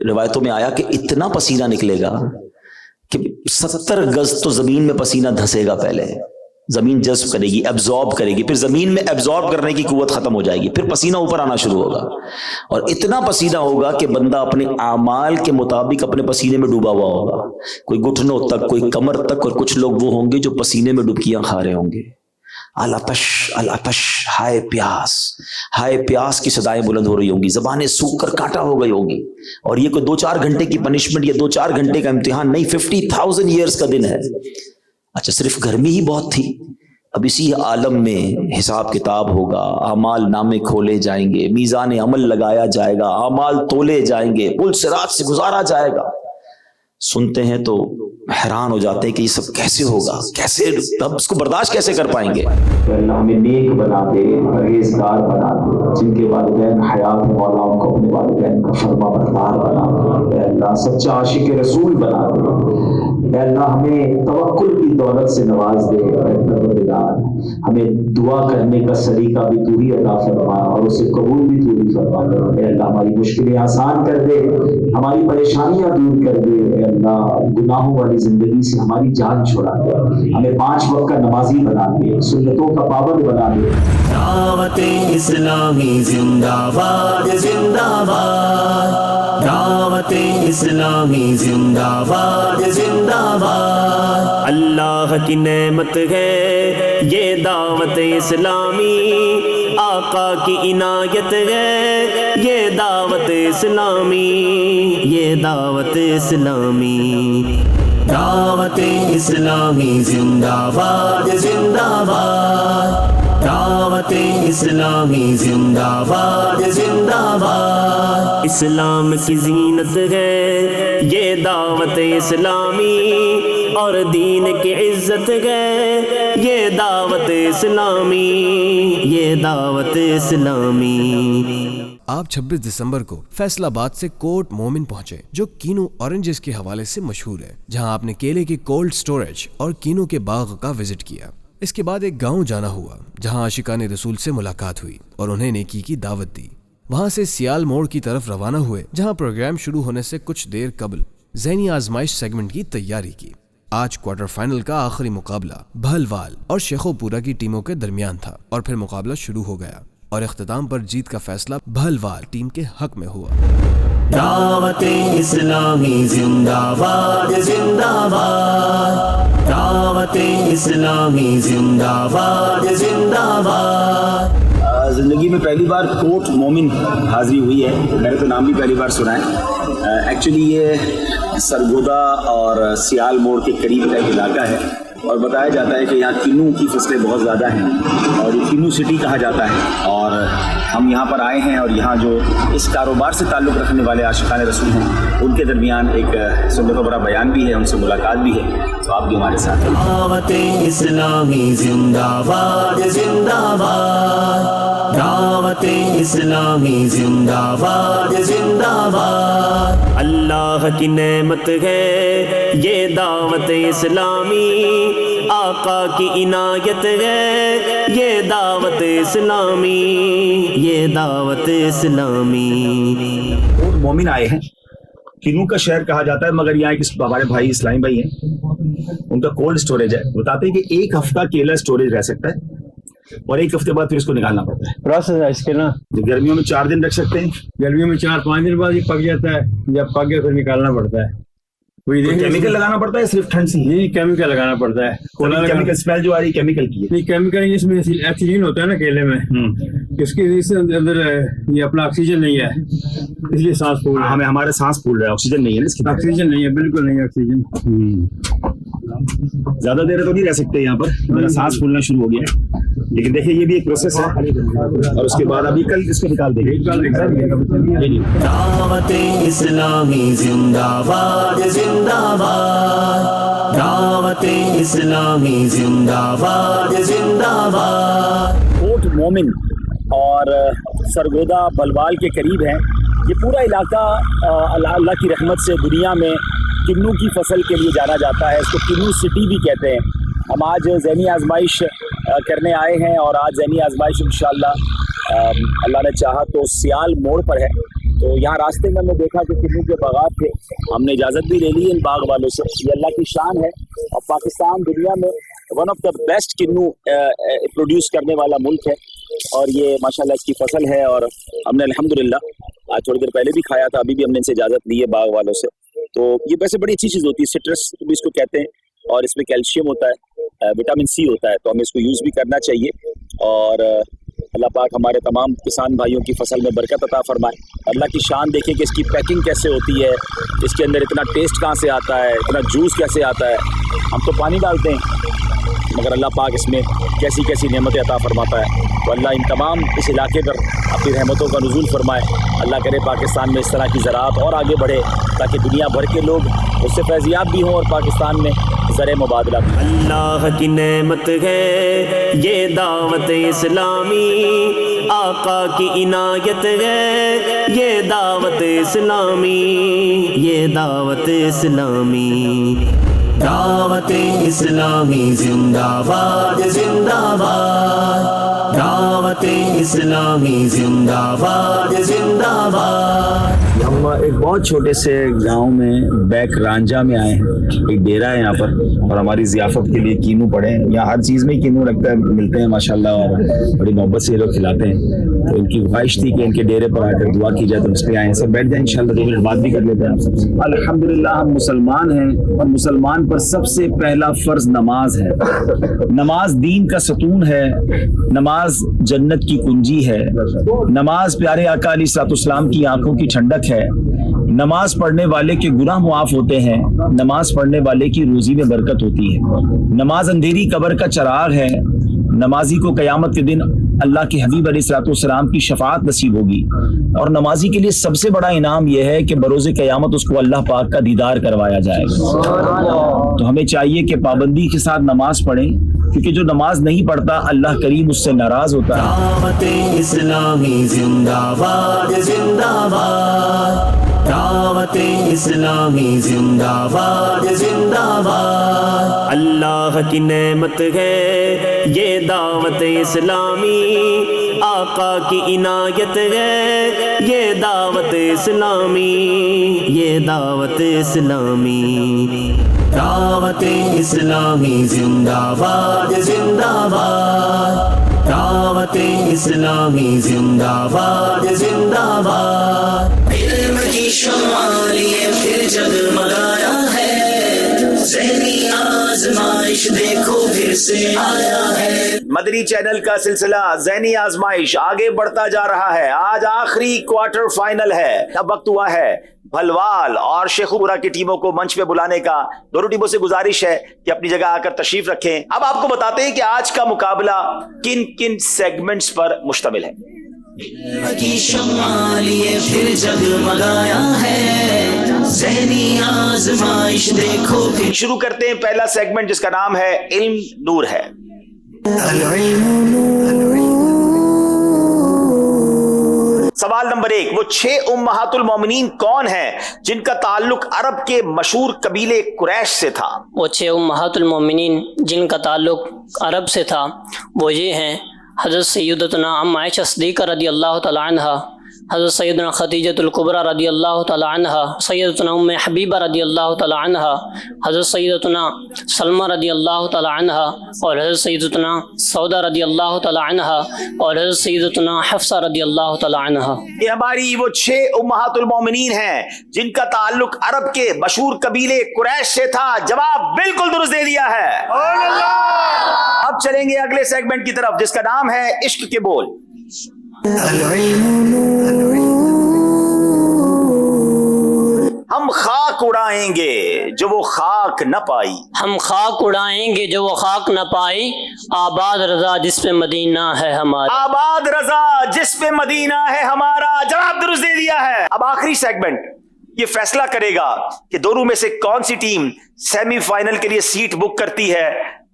روایتوں میں آیا کہ اتنا پسینہ نکلے گا کہ 70 گز تو زمین میں پسینہ دھسے گا، پہلے زمین جذب کرے گی، ایبزارب کرے گی، پھر زمین میں ایبزارب کرنے کی قوت ختم ہو جائے گی، پھر پسینہ اوپر آنا شروع ہوگا، اور اتنا پسینہ ہوگا کہ بندہ اپنے اعمال کے مطابق اپنے پسینے میں ڈوبا ہوا ہوگا، کوئی گھٹنوں تک، کوئی کمر تک، اور کچھ لوگ وہ ہوں گے جو پسینے میں ڈبکیاں کھا رہے ہوں گے۔ العطش العطش، ہائے پیاس، ہائے پیاس کی صدائیں بلند ہو رہی ہوں گی، زبانیں سوکھ کر کانٹا ہو گئی ہوں گی، اور یہ کوئی 2-4 گھنٹے کی پنشمنٹ یا 2-4 گھنٹے کا امتحان نہیں، 50,000 ایئرز کا دن ہے۔ اچھا صرف گرمی ہی بہت تھی، اب اسی عالم میں حساب کتاب ہوگا، اعمال نامے کھولے جائیں گے، میزان عمل لگایا جائے گا، اعمال تولے جائیں گے، پل صراط سے گزارا جائے گا۔ سنتے ہیں تو حیران ہو جاتے ہیں کہ یہ سب کیسے ہوگا، کیسے ہم اس کو برداشت کیسے کر پائیں گے؟ اللہ ہمیں نیک بنا دے، پرہیزگار بنا دے، جن کے والدین حیات مولا ان کو اپنے والدین کا فرما بردار بنا دے، اے اللہ سچا عاشق رسول بنا دے، اے اللہ ہمیں توکل کی دولت سے نواز دے، اے پروردگار ہمیں دعا کرنے کا سلیقہ بھی تو ہی عطا فرما اور اسے قبول بھی تو ہی فرما، اے اللہ ہماری مشکلیں آسان کر دے، ہماری پریشانیاں دور کر دے، اے اللہ گناہوں والی زندگی سے ہماری جان چھڑا دے، ہمیں 5 وقت کا نمازی بنا دے، سنتوں کا پابند بنا دے۔ دعوت اسلامی زندہ باد زندہ باد، دعوت اسلامی زندہ باد زندہ باد۔ اللہ کی نعمت ہے یہ دعوت اسلامی، آقا کی عنایت ہے یہ دعوت اسلامی، یہ دعوت اسلامی۔ دعوت اسلامی زندہ باد زندہ باد، دعوت اسلامی زندہ باد زندہ باد۔ اسلام کی زینت ہے یہ دعوت اسلامی، اور دین کی عزت ہے یہ دعوت اسلامی، یہ دعوت اسلامی۔ آپ 26 دسمبر کو فیصل آباد سے کوٹ مومن پہنچے جو کینو اورنجز کے حوالے سے مشہور ہے، جہاں آپ نے کیلے کی کولڈ سٹوریج اور کینو کے باغ کا وزٹ کیا۔ اس کے بعد ایک گاؤں جانا ہوا جہاں عاشقان رسول سے ملاقات ہوئی اور انہیں نیکی کی دعوت دی۔ وہاں سے سیال موڑ کی طرف روانہ ہوئے جہاں پروگرام شروع ہونے سے کچھ دیر قبل ذہنی آزمائش سیگمنٹ کی تیاری کی۔ آج کوارٹر فائنل کا آخری مقابلہ بھلوال اور شیخو پورا کی ٹیموں کے درمیان تھا، اور پھر مقابلہ شروع ہو گیا اور اختتام پر جیت کا فیصلہ بھلوال ٹیم کے حق میں ہوا۔ دعوت اسلامی زندہ باد زندہ باد، دعوت اسلامی زندہ باد زندہ باد۔ زندگی میں پہلی بار کوٹ مومن حاضری ہوئی ہے، میں نے تو نام بھی پہلی بار سنا ہے۔ ایکچولی یہ سرگودا اور سیال موڑ کے قریب ایک علاقہ ہے، اور بتایا جاتا ہے کہ یہاں کینو کی فصلیں بہت زیادہ ہیں، اور یہ کینو سٹی کہا جاتا ہے، اور ہم یہاں پر آئے ہیں، اور یہاں جو اس کاروبار سے تعلق رکھنے والے عاشقان رسول ہیں ان کے درمیان ایک سننے کا بڑا بیان بھی ہے، ان سے ملاقات بھی ہے، تو آپ بھی ہمارے ساتھ ہیں۔ دعوت اسلامی زندہ باد زندہ باد، دعوت اسلامی زندہ باد زندہ باد۔ اللہ کی نعمت ہے یہ دعوت اسلامی، آقا کی عنایت ہے یہ دعوت اسلامی، یہ دعوت اسلامی۔ کوٹ مومن آئے ہیں، کینو کا شہر کہا جاتا ہے، مگر یہاں ایک ہمارے بھائی اسلام بھائی ہیں، ان کا کولڈ سٹوریج ہے، بتاتے ہیں کہ 1 ہفتہ کیلا سٹوریج رہ سکتا ہے، اور 1 ہفتے بعد پھر اس کو نکالنا پڑتا ہے۔ پروسیس ہے اس کے نا، گرمیوں میں 4 دن رکھ سکتے ہیں، گرمیوں میں 4-5 دن بعد یہ پک جاتا ہے، جب پک گیا پھر نکالنا پڑتا ہے۔ کوئی کیمیکل لگانا پڑتا ہے صرف ٹھنڈ سے؟ نہیں، کیمیکل لگانا پڑتا ہے۔ کیمیکل اسمیل جو آ رہی ہے کیمیکل کی ہے؟ نہیں، کیمیکل اس میں آکسیجن ہوتا ہے نا کیلے میں، اس کے اندر یہ اپنا آکسیجن نہیں ہے، اس لیے سانس پھول رہا ہے۔ ہمیں ہمارا سانس پھول رہا ہے، آکسیجن نہیں ہے نا اس کی؟ آکسیجن نہیں ہے، بالکل نہیں آکسیجن۔ زیادہ دیر تو نہیں رہ سکتے یہاں پر، میرا سانس پھولنا شروع ہو گیا ہے، لیکن دیکھیں یہ بھی ایک پروسیس ہے، اور اس کے بعد ابھی کل اس کو نکال دیں گے۔ دعوت اسلامی زندہ باد زندہ باد، دعوت اسلامی زندہ باد زندہ باد۔ کوٹ مومن اور سرگودا بلوال کے قریب ہے، یہ پورا علاقہ اللہ کی رحمت سے دنیا میں کنو کی فصل کے لیے جانا جاتا ہے، اس کو کنو سٹی بھی کہتے ہیں۔ ہم آج ذہنی آزمائش کرنے آئے ہیں، اور آج ذہنی آزمائش انشاءاللہ اللہ نے چاہا تو سیال موڑ پر ہے، تو یہاں راستے میں ہم نے دیکھا کہ کنو کے باغات تھے، ہم نے اجازت بھی لے لی ان باغ والوں سے، یہ اللہ کی شان ہے، اور پاکستان دنیا میں ون آف دا بیسٹ کنو پروڈیوس کرنے والا ملک ہے، اور یہ ماشاءاللہ اس کی فصل ہے، اور ہم نے الحمدللہ آج تھوڑی دیر پہلے بھی کھایا تھا، ابھی بھی ہم نے ان سے اجازت لی ہے باغ والوں سے۔ تو یہ ویسے بڑی اچھی چیز ہوتی ہے، سٹرس بھی اس کو کہتے ہیں، اور اس میں کیلشیم ہوتا ہے، وٹامن سی ہوتا ہے، تو ہمیں اس کو یوز بھی کرنا چاہیے، اور اللہ پاک ہمارے تمام کسان بھائیوں کی فصل میں برکت عطا فرمائے۔ اللہ کی شان دیکھیں کہ اس کی پیکنگ کیسے ہوتی ہے، اس کے اندر اتنا ٹیسٹ کہاں سے آتا ہے، اتنا جوس کیسے آتا ہے، ہم تو پانی ڈالتے ہیں مگر اللہ پاک اس میں کیسی کیسی نعمتیں عطا فرماتا ہے۔ تو اللہ ان تمام اس علاقے پر اپنی رحمتوں کا نزول فرمائے، اللہ کرے پاکستان میں اس طرح کی زراعت اور آگے بڑھے تاکہ دنیا بھر کے لوگ اس سے فیضیاب بھی ہوں اور پاکستان میں زرع مبادلہ بھی۔ اللہ کی نعمت ہے یہ دعوت اسلامی، آقا کی عنایت ہے یہ دعوت اسلامی، یہ دعوت اسلامی، دعوت اسلامی زندہ باد زندہ باد، دعوت اسلامی زندہ باد زندہ باد۔ ہم ایک بہت چھوٹے سے گاؤں میں بیک رانجا میں آئے ہیں، ایک ڈیرا ہے یہاں پر، اور ہماری ضیافت کے لیے کینو پڑے ہیں، یہاں ہر چیز میں کینو لگتا ہے، ملتے ہیں ماشاءاللہ، اور بڑی محبت سے یہ لوگ کھلاتے ہیں۔ تو ان کی خواہش تھی کہ ان کے ڈیرے پر آ کر دعا کی جائے، تو اس پہ آئے ہیں، سب بیٹھ جائیں انشاءاللہ، 2 منٹ بات بھی کر لیتے ہیں آپ سب سے۔ الحمدللہ ہم مسلمان ہیں، اور مسلمان پر سب سے پہلا فرض نماز ہے۔ نماز دین کا ستون ہے، نماز جنت کی کنجی ہے، نماز پیارے آقا علیہ الصلوۃ والسلام کی آنکھوں کی ٹھنڈک ہے، نماز پڑھنے والے کے گناہ معاف ہوتے ہیں، نماز پڑھنے والے کی روزی میں برکت ہوتی ہے، نماز اندھیری قبر کا چراغ ہے، نمازی کو قیامت کے دن اللہ کے حبیب علیہ الصلوۃ والسلام کی شفاعت نصیب ہوگی، اور نمازی کے لیے سب سے بڑا انعام یہ ہے کہ بروز قیامت اس کو اللہ پاک کا دیدار کروایا جائے گا۔ تو ہمیں چاہیے کہ پابندی کے ساتھ نماز پڑھیں، کیونکہ جو نماز نہیں پڑھتا اللہ کریم اس سے ناراض ہوتا ہے۔ دعوت اسلامی زندہ باد زندہ باد، دعوت اسلامی زندہ باد زندہ باد۔ اللہ کی نعمت ہے یہ دعوت اسلامی، آقا کی عنایت ہے یہ دعوت اسلامی، یہ دعوت اسلامی، دعوت اسلامی زندہ باد زندہ باد، دعوت اسلامی زندہ باد زندہ باد۔ علم کی شمع لیے پھر جگمگایا ہے، ذہنی آزمائش دیکھو پھر سے آیا ہے۔ مدنی چینل کا سلسلہ ذہنی آزمائش آگے بڑھتا جا رہا ہے، آج آخری کوارٹر فائنل ہے، اب وقت ہوا ہے بھلوال اور شیخ پورہ کی ٹیموں کو منچ پہ بلانے کا۔ دونوں ٹیموں سے گزارش ہے کہ اپنی جگہ آ کر تشریف رکھیں۔ اب آپ کو بتاتے ہیں کہ آج کا مقابلہ کن کن سیگمنٹس پر مشتمل ہے۔ علم کی شمع لیے پھر جگمگایا ہے، ذہنی آزمائش دیکھو پھر۔ شروع کرتے ہیں پہلا سیگمنٹ جس کا نام ہے علم نور ہے۔ سوال نمبر 1، وہ 6 امہات المومنین کون ہیں جن کا تعلق عرب کے مشہور قبیلے قریش سے تھا؟ وہ 6 امہات المومنین جن کا تعلق عرب سے تھا وہ یہ ہیں: حضرت سیدتنا ام عائشہ صدیقہ رضی اللہ تعالی عنہا، حضرت سیدنا خدیجۃ الکبریٰ رضی اللہ تعالی عنہا، سیدتنا ام حبیبہ رضی اللہ تعالی عنہا، حضرت سیدتنا سلمہ رضی اللہ تعالی عنہا، اور حضرت سیدتنا سودہ رضی اللہ تعالی عنہا، اور حضرت سیدتنا حفصہ رضی اللہ تعالی عنہا۔ یہ ہماری وہ 6 امہات المومنین ہیں جن کا تعلق عرب کے مشہور قبیلے قریش سے تھا۔ جواب بالکل درست دے دیا ہے۔ اب چلیں گے اگلے سیگمنٹ کی طرف جس کا نام ہے عشق کے بول۔ ہم خاک اڑائیں گے جو وہ خاک نہ پائی، ہم خاک اڑائیں گے جو وہ خاک نہ پائی، آباد رضا جس پہ مدینہ ہے ہمارا، آباد رضا جس پہ مدینہ ہے ہمارا۔ جواب درست دے دیا ہے۔ اب آخری سیگمنٹ یہ فیصلہ کرے گا کہ دونوں میں سے کون سی ٹیم سیمی فائنل کے لیے سیٹ بک کرتی ہے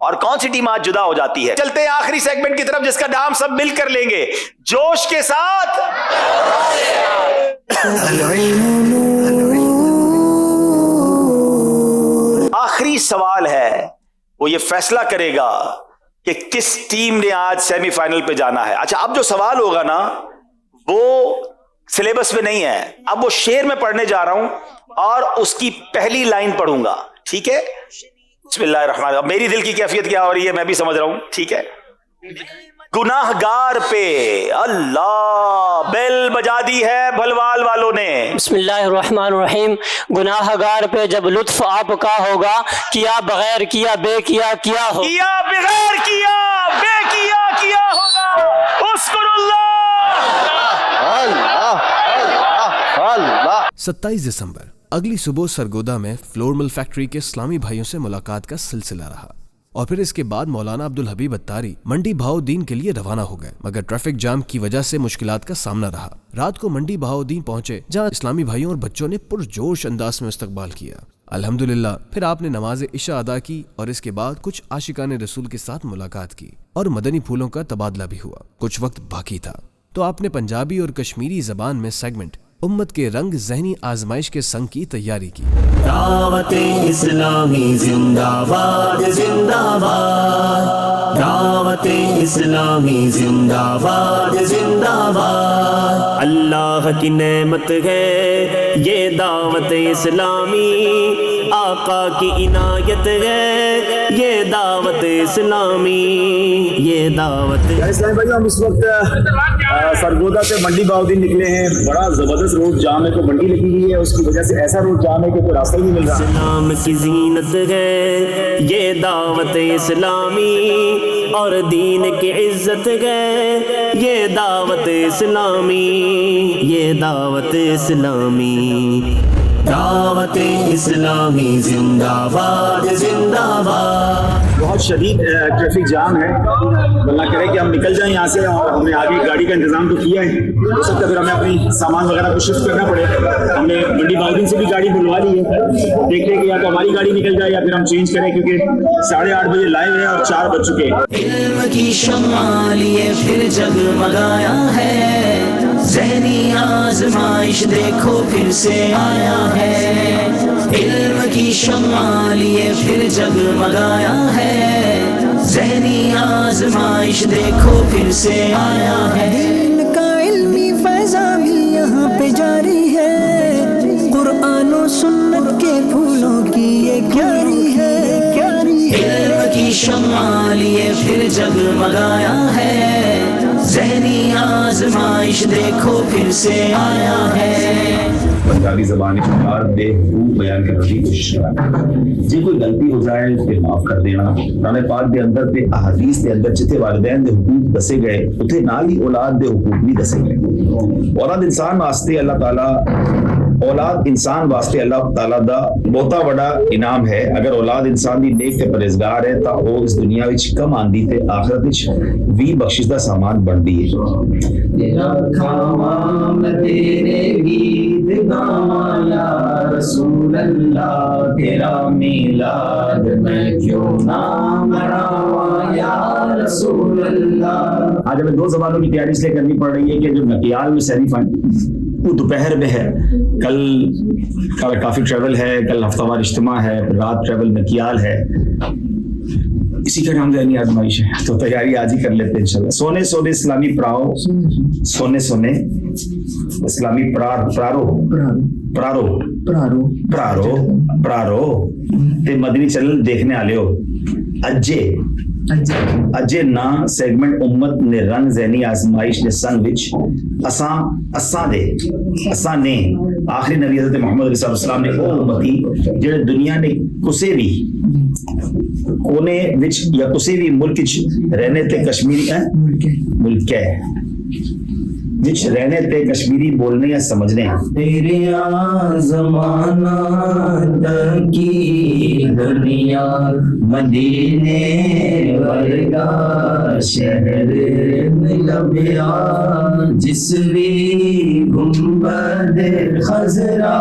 اور کون سی ٹیم آج جدا ہو جاتی ہے۔ چلتے ہیں آخری سیگمنٹ کی طرف جس کا نام سب مل کر لیں گے، جوش کے ساتھ۔ آخری سوال ہے وہ یہ فیصلہ کرے گا کہ کس ٹیم نے آج سیمی فائنل پہ جانا ہے۔ اچھا، اب جو سوال ہوگا نا وہ سلیبس میں نہیں ہے. اب وہ شعر میں پڑھنے جا رہا ہوں اور اس کی پہلی لائن پڑھوں گا. ٹھیک ہے؟ بسم اللہ الرحمن الرحیم. میری دل کی کیفیت کیا ہو رہی ہے میں بھی سمجھ رہا ہوں. ٹھیک ہے؟ گناہ گار پہ اللہ بیل بجا دی ہے بھلوال والوں نے. بسم اللہ الرحمن الرحیم. گناہ گار پہ جب لطف آپ کا ہوگا, کیا بغیر کیا بے کیا کیا ہو, کیا بغیر کیا بے کیا ہوگا. اذکر اللہ. 27 دسمبر اگلی صبح سرگودا میں فلور مل فیکٹری کے اسلامی بھائیوں سے ملاقات کا سلسلہ رہا اور پھر اس کے بعد مولانا عبدالحبیب اتاری منڈی بہاؤدین کے لیے روانہ ہو گئے, مگر ٹریفک جام کی وجہ سے مشکلات کا سامنا رہا. رات کو منڈی بہاؤدین پہنچے جہاں اسلامی بھائیوں اور بچوں نے پرجوش انداز میں استقبال کیا. الحمدللہ پھر آپ نے نماز عشاء ادا کی اور اس کے بعد کچھ عاشقان رسول کے ساتھ ملاقات کی اور مدنی پھولوں کا تبادلہ بھی ہوا. کچھ وقت باقی تھا تو آپ نے پنجابی اور کشمیری زبان میں سیگمنٹ امت کے رنگ ذہنی آزمائش کے سنگ کی تیاری کی. دعوت اسلامی زندہ باد زندہ باد, دعوت اسلامی زندہ باد زندہ باد. اللہ کی نعمت ہے یہ دعوت اسلامی, آقا کی عنایت ہے یہ دعوت اسلامی, یہ دعوت. اسلام بھائی ہم اس وقت سرگودا سے منڈی بہاؤدین نکلے ہیں. بڑا زبردست روڈ جام ہے, تو منڈی لگی ہوئی ہے, اس کی وجہ سے ایسا روڈ جام ہے کہ کوئی راستہ ہی نہیں مل رہا. اسلام کی زینت ہے یہ دعوت اسلامی, اور دین کی عزت ہے یہ دعوت اسلامی, یہ دعوت اسلامی. دعوت اسلامی زندہ باد زندہ باد. بہت شدید ٹریفک جام ہے, اللہ کرے کہ ہم نکل جائیں یہاں سے, اور ہم نے آگے گاڑی کا انتظام تو کیا ہے, ہو سکتا ہے پھر ہمیں اپنی سامان وغیرہ کو شفٹ کرنا پڑے. ہم نے منڈی بہاؤدین سے بھی گاڑی بلوا لی ہے, دیکھتے ہیں کہ یا تو ہماری گاڑی نکل جائے یا پھر ہم چینج کریں, کیونکہ 8:30 بجے لائیو ہے اور 4 بج چکے ہیں. علم کی شمع لیے پھر جگمگایا ہے, ذہنی آزمائش دیکھو پھر سے آیا ہے. علم کی شمع لیے پھر جگمگایا ہے, ذہنی آزمائش دیکھو پھر سے آیا ہے. دین کا علمی فیضان بھی یہاں پہ جاری ہے, قرآن و سنت کے پھولوں کی یہ کیاری ہے. علم کی شمع لیے پھر جگمگایا ہے, ذہنی آزمائش دیکھو پھر سے آیا ہے. پنجابی زبان اختیار بے حقوق بیان کرنے کی کوشش کرنا. جی کوئی غلطی ہو جائے تے معاف کر دینا. قرآن پاک دے اندر تے احادیث دے اندر جتنے والدین دے حقوق دسے گئے اتنے نال ہی اولاد دے حقوق بھی دسے گئے. اولاد انسان واسطے اللہ تعالیٰ دا بہتا بڑا انعام ہے. اگر اولاد انسان دی نیک تے پرہیزگار ہے تو وہ اس دنیا وچ کم آندی تے آخرت وچ وی بخشش دا سامان بندی ہے. یا رسول اللہ تیرا میلاد میں کیوں نہ مناواں یا رسول اللہ. آج ہمیں 2 زبانوں کی تیاری اس لیے کرنی پڑ رہی ہے کہ جو نکیال میں سیری فنڈ وہ دوپہر میں ہے, کل کافی ٹریول ہے, کل ہفتہ وار اجتماع ہے, رات ٹریول نکیال ہے. اسی کا نام ذہنی آزمائش ہے, تو تیاری آج ہی کر لیتے ہیں انشاءاللہ. سونے سونے اسلامی پراؤ, سونے سونے اسلامی پرارو تے مدنی چینل دیکھنے والے ہو. اجے نا سیگمنٹ امت نے رنگ ذہنی آزمائش نے سنگ وچ اساں نے آخری نبی حضرت محمد صلی اللہ علیہ وسلم نے او امتی جڑے دنیا نے کسے بھی کونے وچ یا کسے بھی ملک وچ رہنے تے کشمیری ملک ہے وچ رہنے تے کشمیری بولنے یا سمجھنے. تیرے زمانہ کی دنیا مدینے ورگا شہر لبیا, جس بھی گنبد خضرا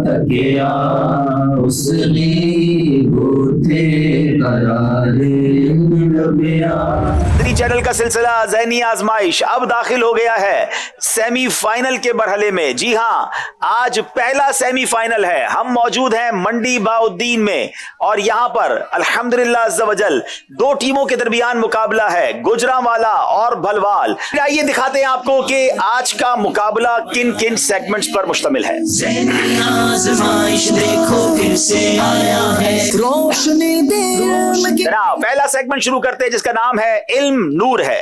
تکیا اس بھی گوتھے قرار مدنی چینل کا سلسلہ ذہنی آزمائش اب داخل ہو گیا ہے سیمی فائنل کے مرحلے میں. جی ہاں، آج پہلا سیمی فائنل ہے. ہم موجود ہیں منڈی بہاؤالدین میں اور یہاں پر الحمدللہ عز و جل دو ٹیموں کے درمیان مقابلہ ہے، گوجرانوالا اور بھلوال. آئیے دکھاتے ہیں آپ کو کہ آج کا مقابلہ کن کن سیگمنٹس پر مشتمل ہے. ذہنی آزمائش دیکھو پھر سے آیا ہے، روشنی جناب پہلا سیگمنٹ شروع کرتے ہیں جس کا نام ہے علم نور ہے.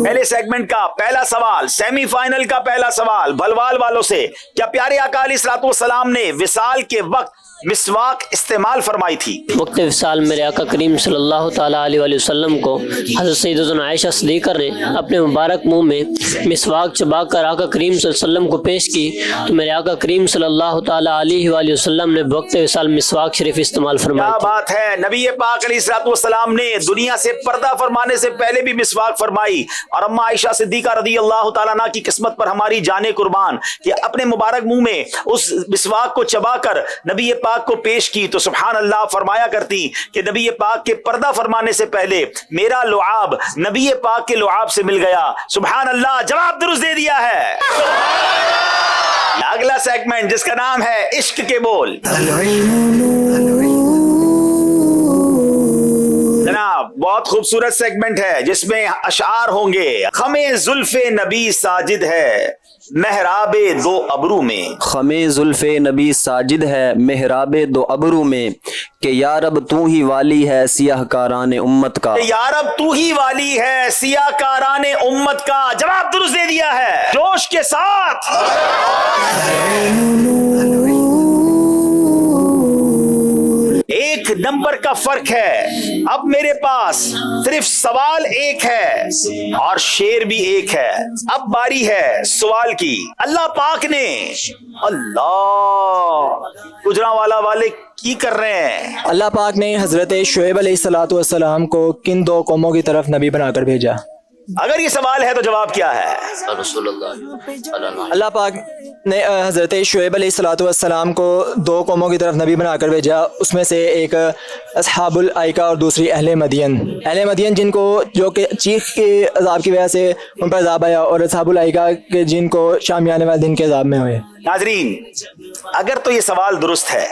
پہلے سیگمنٹ کا پہلا سوال، سیمی فائنل کا پہلا سوال بھلوال والوں سے. کیا پیارے آقا علیہ الصلوۃ والسلام نے وصال کے وقت مسواک استعمال فرمائی تھی؟ وقت وصال میرے آقا کریم صلی اللہ تعالیٰ علیہ وآلہ وسلم کو حضرت سیدتنا عائشہ صدیقہ نے اپنے مبارک منہ میں مسواک چبا کر آقا کریم صلی اللہ علیہ وسلم کو پیش کی تو میرے آقا کریم صلی اللہ تعالیٰ علیہ وآلہ وسلم نے وقت وصال مسواک شریف استعمال فرمائی. کیا بات ہے، نبی پاک علیہ الصلوۃ والسلام نے دنیا سے پردہ فرمانے سے پہلے بھی مسواک فرمائی. اور اما عائشہ صدیقہ رضی اللہ تعالیٰ عنہ کی قسمت پر ہماری جانیں قربان کہ اپنے مبارک منہ میں اس مسواک کو چبا کر نبی پاک کو پیش کی تو سبحان اللہ فرمایا کرتی کہ نبی پاک کے پردہ فرمانے سے پہلے میرا لعاب نبی پاک کے لعاب سے مل گیا. سبحان اللہ، جواب درست دے دیا ہے. اگلا سیگمنٹ جس کا نام ہے عشق کے بول. جناب بہت خوبصورت سیگمنٹ ہے جس میں اشعار ہوں گے. خمِ زلف نبی ساجد ہے محراب دو ابرو میں. خمِ زلف نبی ساجد ہے محراب دو ابرو میں کہ یا رب تو ہی والی ہے سیاہ کاران امت کا. یا رب تو ہی والی ہے سیاہ کاران امت کا. جواب درست دے دیا ہے جوش کے ساتھ. ایک نمبر کا فرق ہے. اب میرے پاس صرف سوال ایک ہے اور شعر بھی ایک ہے. اب باری ہے سوال کی. اللہ پاک نے اللہ گجرانوالا والے کی کر رہے ہیں. اللہ پاک نے حضرت شعیب علیہ الصلوۃ والسلام کو کن دو قوموں کی طرف نبی بنا کر بھیجا؟ اگر یہ سوال ہے تو جواب کیا ہے؟ اللہ پاک نے حضرت شعیب علیہ الصلوۃ والسلام کو دو قوموں کی طرف نبی بنا کر بھیجا. اس میں سے ایک اصحاب الائکہ اور دوسری اہل مدین. اہل مدین جن کو جو کہ چیخ کے عذاب کی وجہ سے ان پر عذاب آیا اور اصحاب الائکہ کے جن کو شامی آنے والے دن کے عذاب میں ہوئے. ناظرین اگر تو یہ سوال درست ہے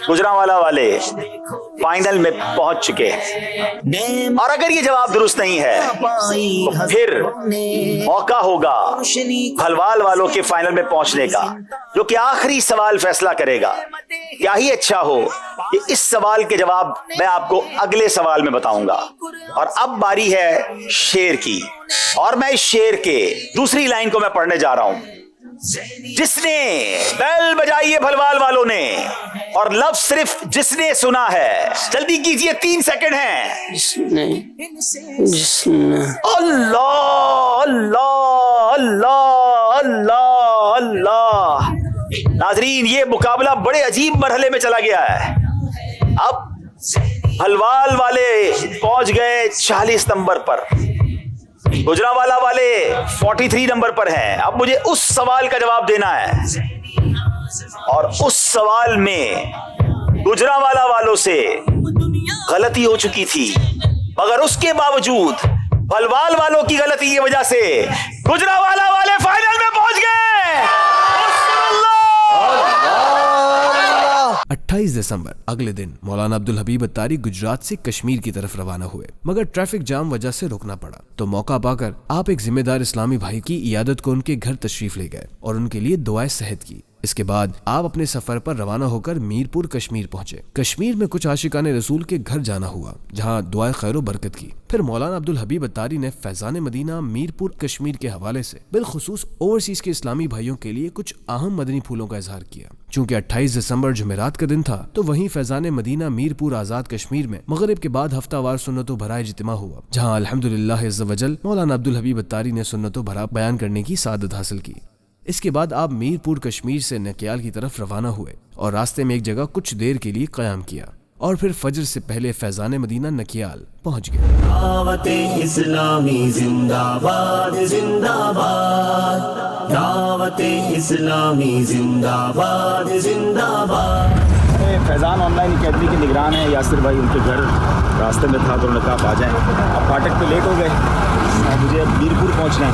گجرانوالا والے فائنل میں پہنچ چکے ہیں اور اگر یہ جواب درست نہیں ہے تو پھر موقع ہوگا بھلوال والوں کے فائنل میں پہنچنے کا جو کہ آخری سوال فیصلہ کرے گا. کیا ہی اچھا ہو کہ اس سوال کے جواب میں آپ کو اگلے سوال میں بتاؤں گا. اور اب باری ہے شعر کی اور میں اس شعر کے دوسری لائن کو میں پڑھنے جا رہا ہوں. جس نے بیل بجائیے بھلوال والوں نے اور لفظ صرف جس نے سنا ہے. جلدی کیجئے 3 سیکنڈ ہیں. اللہ اللہ اللہ اللہ اللہ. ناظرین یہ مقابلہ بڑے عجیب مرحلے میں چلا گیا ہے. اب بھلوال والے پہنچ گئے 40 نمبر پر، گجرانوالا والے 43 نمبر پر ہیں. اب مجھے اس سوال کا جواب دینا ہے اور اس سوال میں گجرانوالا والوں سے غلطی ہو چکی تھی مگر اس کے باوجود بھلوال والوں کی غلطی کی وجہ سے گجرانوالا والے فائنل میں پہنچ گئے. 28 دسمبر اگلے دن مولانا عبدالحبیب اتاری گجرات سے کشمیر کی طرف روانہ ہوئے مگر ٹریفک جام وجہ سے رکنا پڑا تو موقع پا کر آپ ایک ذمہ دار اسلامی بھائی کی عیادت کو ان کے گھر تشریف لے گئے اور ان کے لیے دعائیں صحت کی. اس کے بعد آپ اپنے سفر پر روانہ ہو کر میرپور کشمیر پہنچے. کشمیر میں کچھ عاشقان رسول کے گھر جانا ہوا جہاں دعائیں خیر و برکت کی. پھر مولانا عبدالحبیب اتاری نے فیضان مدینہ میرپور کشمیر کے حوالے سے بالخصوص اوورسیز کے اسلامی بھائیوں کے لیے کچھ اہم مدنی پھولوں کا اظہار کیا. چونکہ 28 دسمبر جمعرات کا دن تھا تو وہیں فیضان مدینہ میرپور آزاد کشمیر میں مغرب کے بعد ہفتہ وار سنتوں بھرا اجتماع ہوا جہاں الحمدللہ عز و جل مولانا عبدالحبیب اتاری نے سنتوں بھرا بیان کرنے کی سعادت حاصل کی. اس کے بعد آپ میرپور کشمیر سے نکیال کی طرف روانہ ہوئے اور راستے میں ایک جگہ کچھ دیر کے لیے قیام کیا اور پھر فجر سے پہلے فیضان مدینہ نکیال پہنچ گئے. دعوت اسلامی زندہ باد زندہ باد، دعوت اسلامی زندہ باد زندہ باد. میں فیضان آن لائن اکیڈمی کے نگران ہیں یاسر بھائی، ان کے گھر راستے میں تھا تو انہوں نے کہا آپ آ جائیں. اب پھاٹک پہ لیٹ ہو گئے، مجھے اب میرپور پہنچنا ہے.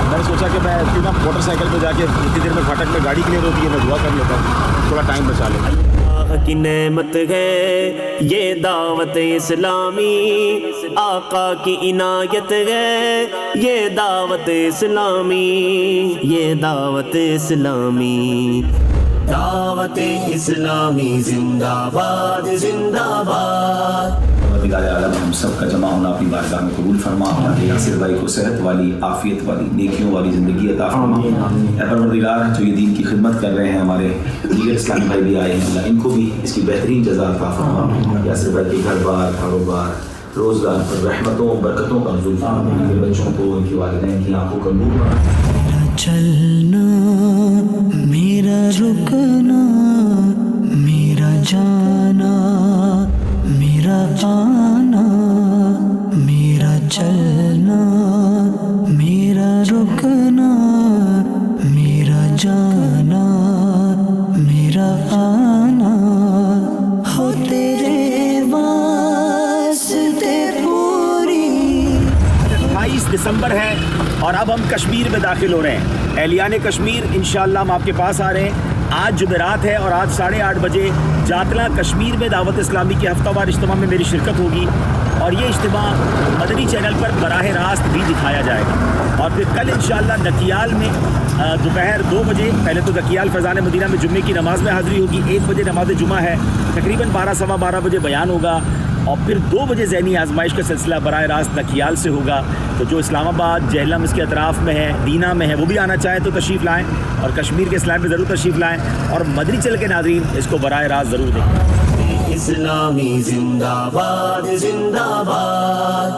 میں نے سوچا کہ میں کیوں نہ موٹر سائیکل پہ جا کے اتنی دیر میں پھاٹک میں گاڑی کلیئر ہوتی ہے، میں دعا کر لیتا ہوں، تھوڑا ٹائم بچا لیتا ہوں. اللہ کی نعمت ہے یہ دعوت اسلامی، آقا کی عنایت ہے یہ دعوت اسلامی، یہ دعوت اسلامی، دعوت اسلامی زندہ باد زندہ باد. پروردگار عالم ہم سب کا جمع ہونا اپنی بارگاہ میں قبول فرما. ہمارے یاسر بھائی کو صحت والی، عافیت والی، نیکیوں والی زندگی عطا فرما. اے پروردگار جو یہ دین کی خدمت کر رہے ہیں، ہمارے دیگر اسلامی بھائی بھی آئے ہیں، اللہ ان کو بھی اس کی بہترین جزا عطا فرما. یاسر بھائی کے گھر بار، کاروبار، روزگار پر رحمتوں برکتوں کا نزول فرما. ان کے بچوں کو، ان کے والدین کی آنکھوں کا نور بنا. چلنا میرا رکنا، میرا جانا، میرا آنا، میرا چلنا، میرا رکنا، میرا جانا، میرا آنا، ہو تیرے واسطے پوری. 28 دسمبر ہے اور اب ہم کشمیر میں داخل ہو رہے ہیں. اہلیان کشمیر انشاءاللہ ہم آپ کے پاس آ رہے ہیں. آج جمعرات ہے اور آج 8:30 بجے جاتلا کشمیر میں دعوت اسلامی کے ہفتہ وار اجتماع میں میری شرکت ہوگی، اور یہ اجتماع مدنی چینل پر براہ راست بھی دکھایا جائے گا. اور پھر کل انشاءاللہ نکیال میں دوپہر 2 بجے پہلے تو نکیال فیضان مدینہ میں جمعے کی نماز میں حاضری ہوگی. 1 بجے نماز جمعہ ہے، تقریباً 12 سوا 12 بجے بیان ہوگا، اور پھر 2 بجے ذہنی آزمائش کا سلسلہ براہ راست نکیال سے ہوگا. تو جو اسلام آباد، جہلم اس کے اطراف میں ہے، دینا میں ہے، وہ بھی آنا چاہیں تو تشریف لائیں، اور کشمیر کے اسلام میں ضرور تشریف لائیں، اور مدنی چل کے ناظرین اس کو براہ راست ضرور دیکھیں. اسلامی زندہ باد زندہ باد،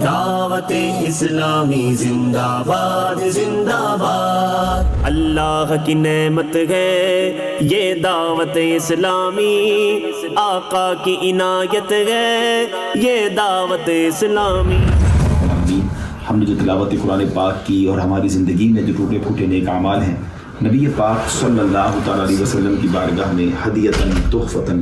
دعوت اسلامی زندہ باد زندہ باد. اللہ کی نعمت ہے یہ دعوت اسلامی، آقا کی عنایت ہے یہ دعوت اسلامی. ہم نے جو تلاوت قرآن پاک کی اور ہماری زندگی میں جو ٹوٹے پھوٹے نیک اعمال ہیں، نبی پاک صلی اللہ تعالیٰ علیہ وسلم کی بارگاہ میں ہدیتاً تحفتاً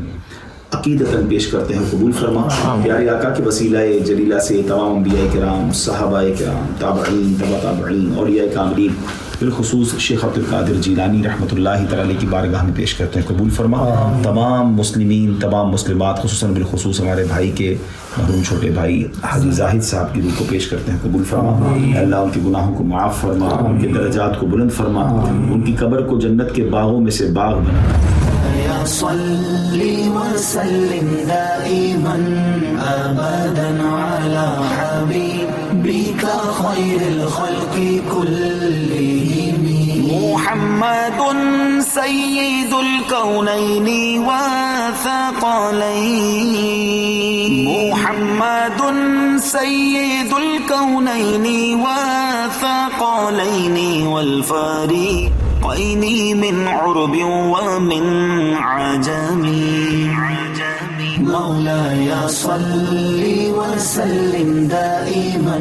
عقیدتاً پیش کرتے ہیں، قبول فرما. پیارے آقا کے وسیلہ جلیلہ سے تمام انبیاء کرام، صحابہ کرام، تابعین، تبع تابعین، اولیاء کاملین، بالخصوص شیخ عبد القادر جیلانی رحمۃ اللہ تعالی کی بارگاہ میں پیش کرتے ہیں، قبول فرما. تمام مسلمین، تمام مسلمات، خصوصاً بالخصوص ہمارے بھائی کے مرحوم چھوٹے بھائی حاجی زاہد صاحب کی روح کو پیش کرتے ہیں، قبول فرما. اللہ ان کے گناہوں کو معاف فرما، ان کے درجات کو بلند فرما، ان کی قبر کو جنت کے باغوں میں سے باغ بنا. صلی وسلم دائما ابدا على حبيبك خير الخلق كلهم محمد سيد الكونين والثقلين، محمد سيد الكونين والثقلين والفريقين من عرب ومن عجم. مولاي صل وسلم دائما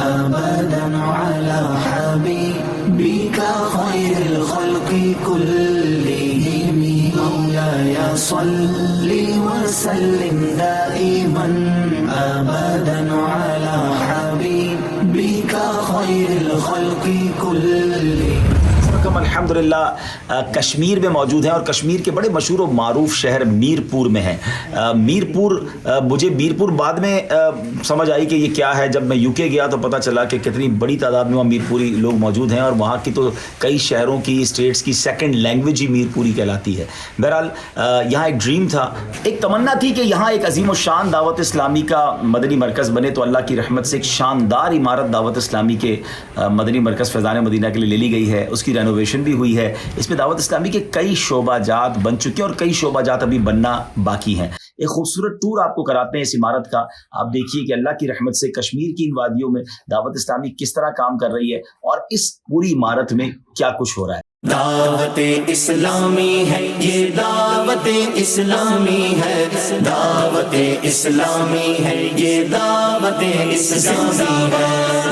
ابدا على حبيبك خير الخلق كلهم. مولاي صل وسلم دائما ابدا على حبيبك خير الخلق كلهم. الحمدللہ کشمیر میں موجود ہیں، اور کشمیر کے بڑے مشہور و معروف شہر میرپور میں ہیں. میرپور، مجھے میرپور بعد میں سمجھ آئی کہ یہ کیا ہے. جب میں UK گیا تو پتہ چلا کہ کتنی بڑی تعداد میں وہاں میرپوری لوگ موجود ہیں، اور وہاں کی تو کئی شہروں کی، اسٹیٹس کی سیکنڈ لینگویج ہی میرپوری کہلاتی ہے. بہرحال یہاں ایک ڈریم تھا، ایک تمنا تھی کہ یہاں ایک عظیم و شان دعوت اسلامی کا مدنی مرکز بنے. تو اللہ کی رحمت سے ایک شاندار عمارت دعوت اسلامی کے مدنی مرکز فیضان مدینہ کے لیے لے لی گئی ہے. اس کی رینوویشن بھی ہوئی ہے. اس میں دعوت اسلامی کے کئی شعبہ جات بن چکے ہیں، اور کئی شعبہ جات ابھی بننا باقی ہیں. ایک خوبصورت ٹور آپ کو کراتے ہیں اس عمارت کا. آپ دیکھیے کہ اللہ کی رحمت سے کشمیر کی ان وادیوں میں دعوت اسلامی کس طرح کام کر رہی ہے، اور اس پوری عمارت میں کیا کچھ ہو رہا ہے. دعوت اسلامی ہے یہ، دعوت اسلامی ہے، دعوت اسلامی ہے یہ، دعوت اسلامی ہے،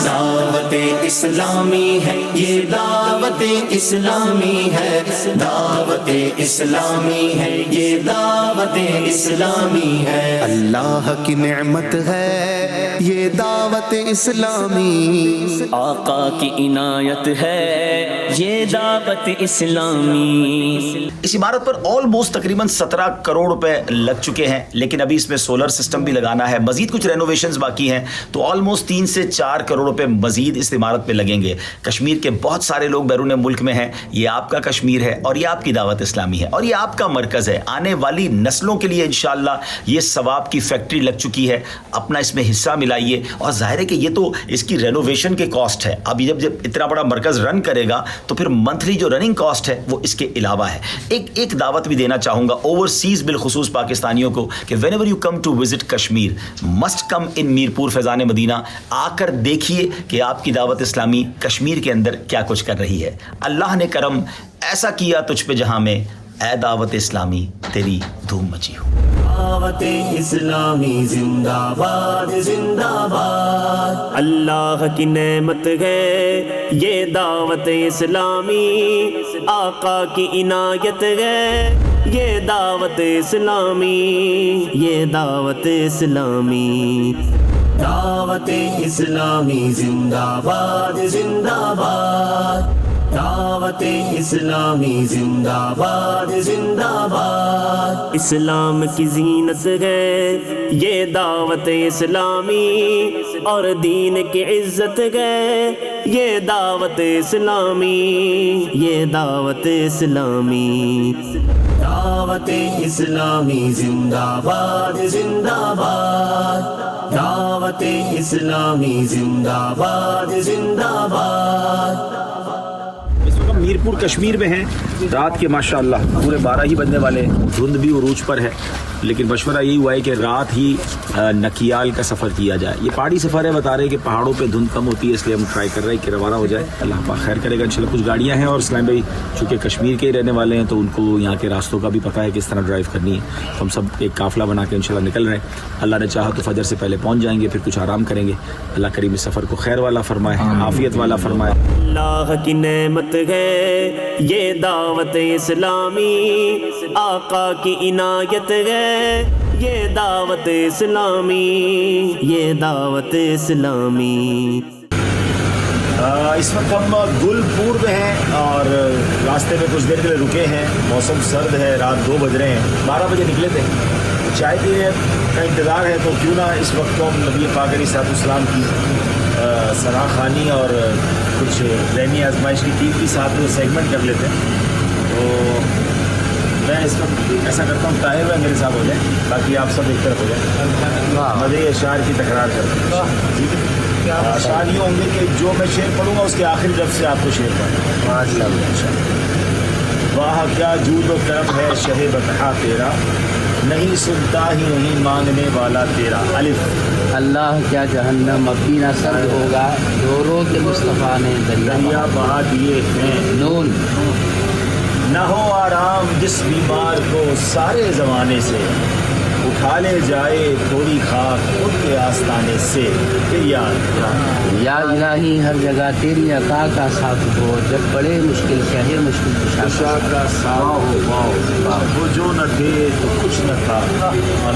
دعوت اسلامی ہے یہ، دعوت اسلامی ہے، دعوت اسلامی ہے، یہ دعوت اسلامی ہے، اللہ کی نعمت ہے یہ دعوت اسلامی، آقا کی عنایت ہے یہ دعوت اسلامی۔ اس عمارت پر آلموسٹ تقریباً 17 کروڑ روپے لگ چکے ہیں، لیکن ابھی اس میں سولر سسٹم بھی لگانا ہے، مزید کچھ رینوویشنز باقی ہیں، تو آلموسٹ 3 سے 4 کروڑ روپے مزید اس عمارت پہ لگیں گے۔ کشمیر کے بہت سارے لوگ بیرون ملک میں ہیں، یہ آپ کا کشمیر ہے اور یہ آپ کی دعوت اسلامی ہے اور یہ آپ کا مرکز ہے۔ آنے والی نسلوں کے لیے انشاءاللہ یہ ثواب کی فیکٹری لگ چکی ہے، اپنا اس میں حصہ ملائیے۔ اور ظاہر ہے کہ یہ تو اس کی رینوویشن کے کاسٹ ہے، اب جب اتنا بڑا مرکز رن کرے گا تو پھر منتھلی جو رننگ کاسٹ ہے وہ اس کے علاوہ ہے۔ ایک دعوت بھی دینا چاہوں گا اوورسیز بالخصوص پاکستانیوں کو کہ whenever you come to visit Kashmir must come in Mirpur Faizan Madina, آ کر دیکھیے کہ آپ کی دعوت اسلامی کشمیر کے اندر کیا کچھ کر رہی ہے۔ اللہ نے کرم ایسا کیا تجھ پہ جہاں میں، اے دعوت اسلامی تیری دھوم مچی ہو۔ دعوت اسلامی زندہ باد زندہ باد، اللہ کی نعمت ہے یہ دعوت اسلامی، آقا کی عنایت ہے یہ دعوت اسلامی، یہ دعوت اسلامی۔ دعوت اسلامی زندہ باد زندہ باد، دعوت اسلامی زندہ باد زندہ باد، اسلام کی زینت ہے یہ دعوت اسلامی، اور دین کی عزت ہے یہ دعوت اسلامی، یہ دعوت اسلامی۔ دعوت اسلامی زندہ باد زندہ باد، دعوت اسلامی زندہ باد زندہ باد۔ میرپور کشمیر میں ہیں، رات کے ماشاءاللہ پورے 12 ہی بجنے والے، دھند بھی عروج پر ہے، لیکن مشورہ یہی ہوا ہے کہ رات ہی نکیال کا سفر کیا جائے۔ یہ پہاڑی سفر ہے، بتا رہے ہیں کہ پہاڑوں پہ دھند کم ہوتی ہے، اس لیے ہم ٹرائی کر رہے ہیں کہ روانہ ہو جائے۔ اللہ پاک خیر کرے گا انشاءاللہ۔ کچھ گاڑیاں ہیں اور اسلام بھائی چونکہ کشمیر کے ہی رہنے والے ہیں تو ان کو یہاں کے راستوں کا بھی پتہ ہے کس طرح ڈرائیو کرنی ہے، تو ہم سب ایک قافلہ بنا کے انشاءاللہ نکل رہے ہیں۔ اللہ نے چاہا تو فجر سے پہلے پہنچ جائیں گے، پھر کچھ آرام کریں گے۔ اللہ کریم اس سفر کو خیر والا فرمائے، عافیت والا فرمائے۔ اللہ کی نعمت ہے یہ دعوت اسلامی، آقا کی عنایت ہے یہ دعوت اسلامی، یہ دعوت اسلامی۔ اس وقت ہم گلپور میں ہیں اور راستے میں کچھ دیر کے لیے رکے ہیں، موسم سرد ہے، رات 2 بج رہے ہیں، 12 بجے نکلے تھے، چائے پینے کا انتظار ہے، تو کیوں نہ اس وقت تو ہم نبی پاک علیہ السلام کی سرا خوانی اور کچھ ذہنی آزمائش کی ٹیم کے ساتھ سیگمنٹ کر لیتے ہیں۔ تو میں اس وقت ایسا کرتا ہوں طاہر بھائی میرے ساتھ ہو جائیں، باقی آپ سب ایک طرف ہو جائیں، مزے اشعار کی تکرار کرتے ہیں، ٹھیک ہے؟ اشعار یہ ہوں گے کہ جو میں شعر پڑھوں گا اس کے آخری لفظ سے آپ کو شعر پڑھیں۔ واہ کیا جود و کرم ہے شہ بطحا تیرا، نہیں سنتا ہی نہیں مانگنے والا تیرا۔ الف اللہ کیا جہنم اب بھی نہ سرد ہوگا، رو رو کے مصطفیٰ نے دریا بہا دیے ہیں۔ نون نہ ہو آرام جس بیمار کو سارے زمانے سے، اٹھا لے جائے تھوڑی خاک ان کے آستانے سے۔ پھر یا الہی ہر جگہ تیری عطا کا ساتھ ہو، جب بڑے مشکل شہر مشکل کشا کا سایہ ہو، وہ جو نہ دے تو کچھ نہ تھا،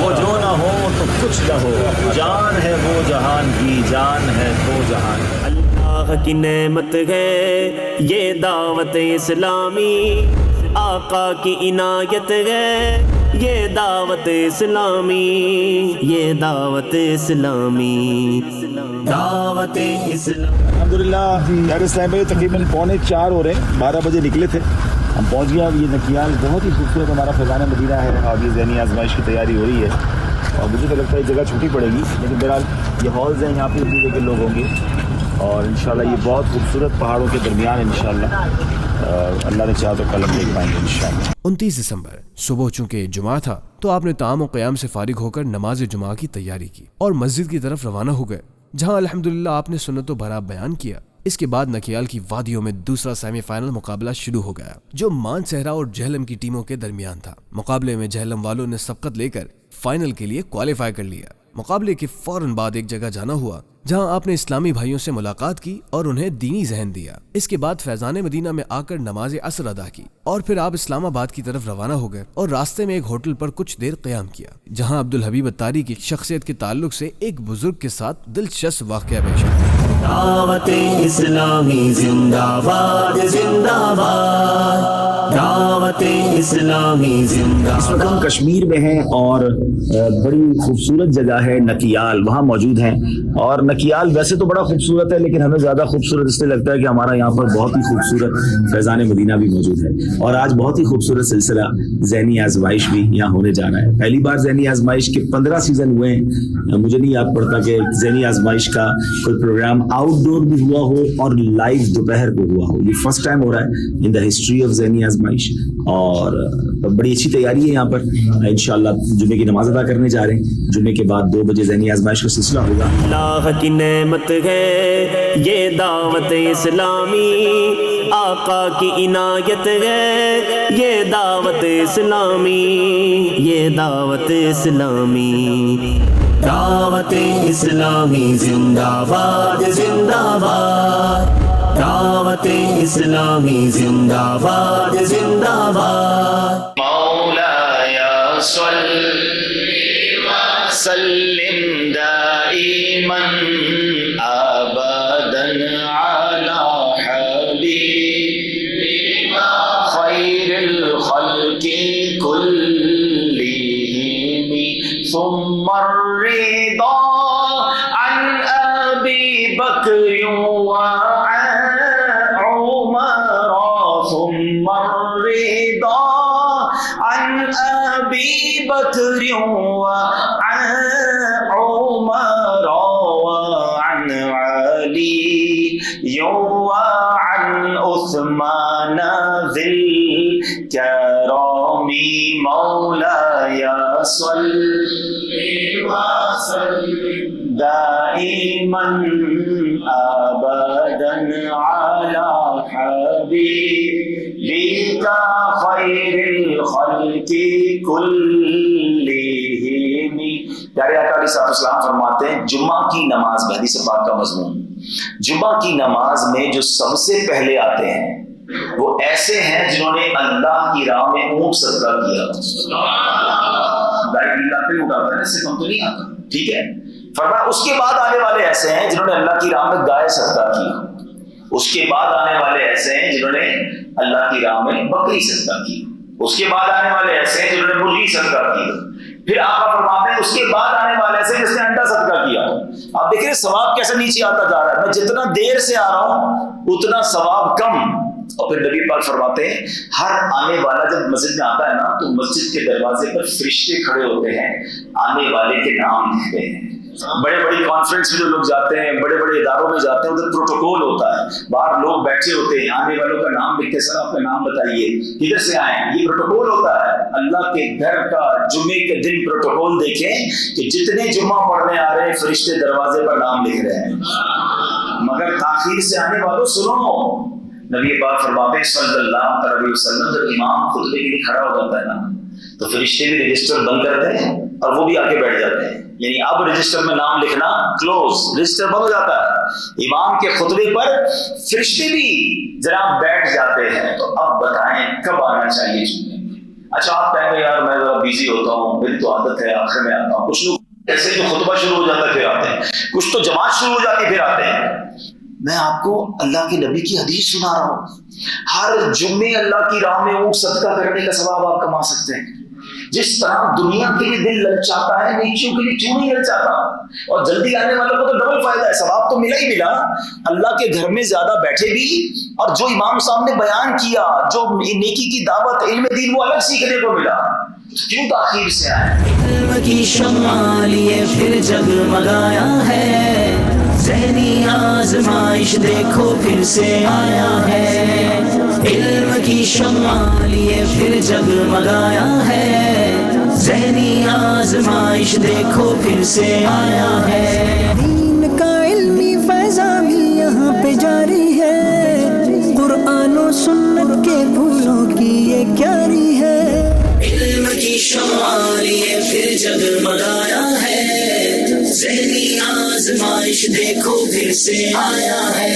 وہ جو نہ ہو تو کچھ نہ ہو، جان ہے وہ جہان کی، جان ہے تو جہان۔ اللہ کی نعمت ہے یہ دعوت اسلامی، آقا کی عنایت ہے یہ دعوت اسلامی، یہ دعوت اسلامی۔ دعوت اسلامی الحمدللہ یار اسلام بھائی تقریباً 3:45 ہو رہے ہیں، 12 بجے نکلے تھے، ہم پہنچ گئے۔ اب یہ نکیال بہت ہی خوبصورت ہمارا فیضان مدینہ ہے اور یہ ذہنی آزمائش کی تیاری ہو رہی ہے اور مجھے تو لگتا ہے یہ جگہ چھوٹی پڑے گی، لیکن بہرحال یہ ہالز ہیں، یہاں پہ اتنی جگہ لوگ ہوں گے اور انشاءاللہ یہ بہت خوبصورت پہاڑوں کے درمیان انشاءاللہ اللہ نے چاہا تو کل ہم دیکھ پائیں گے انشاءاللہ۔ 29 دسمبر صبح چونکہ جمعہ تھا تو آپ نے طعام و قیام سے فارغ ہو کر نماز جمعہ کی تیاری کی اور مسجد کی طرف روانہ ہو گئے، جہاں الحمدللہ آپ نے سنت و بھرا بیان کیا۔ اس کے بعد نکیال کی وادیوں میں دوسرا سیمی فائنل مقابلہ شروع ہو گیا جو مان صحرا اور جہلم کی ٹیموں کے درمیان تھا۔ مقابلے میں جہلم والوں نے سبقت لے کر فائنل کے لیے کوالیفائی کر لیا۔ مقابلے کے فوراً بعد ایک جگہ جانا ہوا جہاں آپ نے اسلامی بھائیوں سے ملاقات کی اور انہیں دینی ذہن دیا۔ اس کے بعد فیضان مدینہ میں آ کر نماز عصر ادا کی اور پھر آپ اسلام آباد کی طرف روانہ ہو گئے اور راستے میں ایک ہوٹل پر کچھ دیر قیام کیا جہاں عبدالحبیب اتاری کی شخصیت کے تعلق سے ایک بزرگ کے ساتھ دلچسپ واقعہ پیش آیا۔ دعوت اسلامی زندہ باد، زندہ باد، دعوت اسلامی زندہ باد۔ اس وقت ہم کشمیر میں ہیں اور بڑی خوبصورت جگہ ہے نکیال، وہاں موجود ہیں۔ اور نکیال ویسے تو بڑا خوبصورت ہے لیکن ہمیں زیادہ خوبصورت اس لیے لگتا ہے کہ ہمارا یہاں پر بہت ہی خوبصورت فیضان مدینہ بھی موجود ہے، اور آج بہت ہی خوبصورت سلسلہ ذہنی آزمائش بھی یہاں ہونے جا رہا ہے۔ پہلی بار ذہنی آزمائش کے 15 سیزن ہوئے ہیں، مجھے نہیں یاد پڑتا کہ ذہنی آزمائش کا کوئی پروگرام آؤٹ ڈور بھی ہوا ہو اور لائیو دوپہر کو ہوا ہو۔ یہ فرسٹ ٹائم ہو رہا ہے ان دا ہسٹری آف ذہنی آزمائش، اور بڑی اچھی تیاری ہے یہاں پر۔ انشاءاللہ جمعے کی نماز ادا کرنے جا رہے ہیں، جمعے کے بعد 2 بجے ذہنی آزمائش کا سلسلہ ہوگا۔ اللہ کی نعمت ہے یہ دعوت اسلامی، آقا کی عنایت ہے یہ دعوت اسلامی، یہ دعوت اسلامی، دعوت اسلامی زندہ باد، زندہ باد، دعوت اسلامی زندہ باد، زندہ باد۔ مولایا صلی وسلم دائما ابدا علی حبیبک خیر الخلق کلہم ثم الرضا عن ابی بکر ثم الرضا عن أبي بكر وعن عمر وعن علي وعن عثمان ذي الكرم مولاي صل وسلم دائما أبدا على حبيبك خیر الخلق کلہم۔ پیارے آقا علیہ السلام فرماتے ہیں جمعہ کی نماز میں، حدیث پاک کا مضمون، جمعہ کی نماز میں جو سب سے پہلے آتے ہیں وہ ایسے ہیں جنہوں نے اللہ کی راہ میں اونٹ صدقہ کیا۔ ٹھیک ہے، فرمایا اس کے بعد آنے والے ایسے ہیں جنہوں نے اللہ کی راہ میں گائے صدقہ کی، اس کے بعد آنے والے ایسے ہیں جنہوں نے اللہ کی راہ میں بکری صدقہ کی، اس کے بعد آنے والے ایسے ہیں جنہوں نے مرغی صدقہ کی، پھر آقا فرماتے ہیں اس کے بعد آنے والے ایسے جس نے انڈا صدقہ کیا۔ آپ دیکھ رہے ثواب کیسے نیچے آتا جا رہا ہے، میں جتنا دیر سے آ رہا ہوں اتنا ثواب کم۔ اور پھر نبی پاک فرماتے ہیں ہر آنے والا جب مسجد میں آتا ہے نا تو مسجد کے دروازے پر فرشتے کھڑے ہوتے ہیں، آنے والے کے نام لکھتے ہیں۔ بڑے بڑی کانفرنس میں جو لوگ جاتے ہیں، بڑے بڑے اداروں میں جاتے ہیں، ادھر پروٹوکول ہوتا ہے، باہر لوگ بیٹھے ہوتے ہیں، آنے والوں کا نام لکھتے، سر آپ کا نام بتائیے، کدھر سے آئے ہیں، یہ پروٹوکول ہوتا ہے۔ اللہ کے گھر کا جمعے کے دن پروٹوکول دیکھیں کہ جتنے جمعہ پڑھنے آ رہے ہیں فرشتے دروازے پر نام لکھ رہے ہیں، مگر تاخیر سے آنے والوں سنو، نبی پاک فرماتے ہیں صلی اللہ علیہ وسلم جب امام خطبے کے لیے کھڑا ہو جاتا ہے نا تو فرشتے بھی رجسٹر بند کرتے ہیں اور وہ بھی آگے بیٹھ جاتے ہیں، یعنی اب رجسٹر میں نام لکھنا کلوز، رجسٹر بند ہو جاتا ہے۔ امام کے خطبے پر فرشتے بھی جناب بیٹھ جاتے ہیں، تو اب بتائیں کب آنا چاہیے جمعے؟ اچھا آپ کہیں گے یار میں ذرا بیزی ہوتا ہوں، میری تو عادت ہے آخر میں آتا ہوں، کچھ لوگ ایسے جو خطبہ شروع ہو جاتا ہے پھر آتے ہیں، کچھ تو جماعت شروع ہو جاتی پھر آتے ہیں۔ میں آپ کو اللہ کے نبی کی حدیث سنا رہا ہوں، ہر جمعے اللہ کی راہ میں اونٹ صدقہ کرنے کا ثواب آپ کما سکتے ہیں۔ جس طرح دنیا کے لیے دل للچاتا ہے، نیکیوں کے لیے کیوں نہیں للچاتا؟ اور جلدی آنے والوں کو تو ڈبل فائدہ ہے، ثواب تو ملا ہی ملا، اللہ کے گھر میں زیادہ بیٹھے بھی، اور جو امام صاحب نے بیان کیا، جو نیکی کی دعوت علم دین وہ الگ سیکھنے کو ملا، کیوں تاخیر سے آئے؟ علم کی شمع لیے پھر جگمگایا ہے، ذہنی آزمائش دیکھو پھر سے آیا ہے، علم کی شمع لیے پھر جگمگایا ہے، ذہنی آزمائش دیکھو پھر سے آیا ہے، دین کا علمی فیضان بھی یہاں پہ جاری ہے، قرآن و سنت کے پھولوں کی یہ کیاری ہے، علم کی شمع لیے پھر جگمگایا ہے، ذہنی آزمائش دیکھو پھر سے آیا ہے.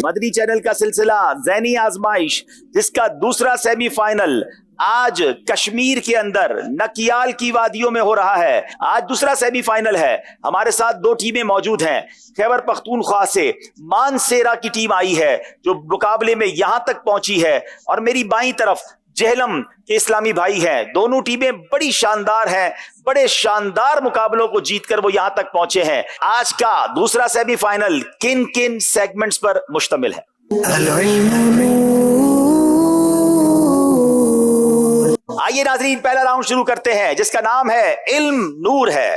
مدنی چینل کا سلسلہ ذہنی آزمائش جس کا دوسرا سیمی فائنل آج کشمیر کے اندر نکیال کی وادیوں میں ہو رہا ہے. آج دوسرا سیمی فائنل ہے. ہمارے ساتھ دو ٹیمیں موجود ہیں. خیبر پختونخوا سے مانسیرا کی ٹیم آئی ہے جو مقابلے میں یہاں تک پہنچی ہے، اور میری بائیں طرف جہلم کے اسلامی بھائی ہیں. دونوں ٹیمیں بڑی شاندار ہیں، بڑے شاندار مقابلوں کو جیت کر وہ یہاں تک پہنچے ہیں. آج کا دوسرا سیمی فائنل کن کن سیگمنٹس پر مشتمل ہے؟ آئیے ناظرین، پہلا راؤنڈ شروع کرتے ہیں جس کا نام ہے علم نور ہے.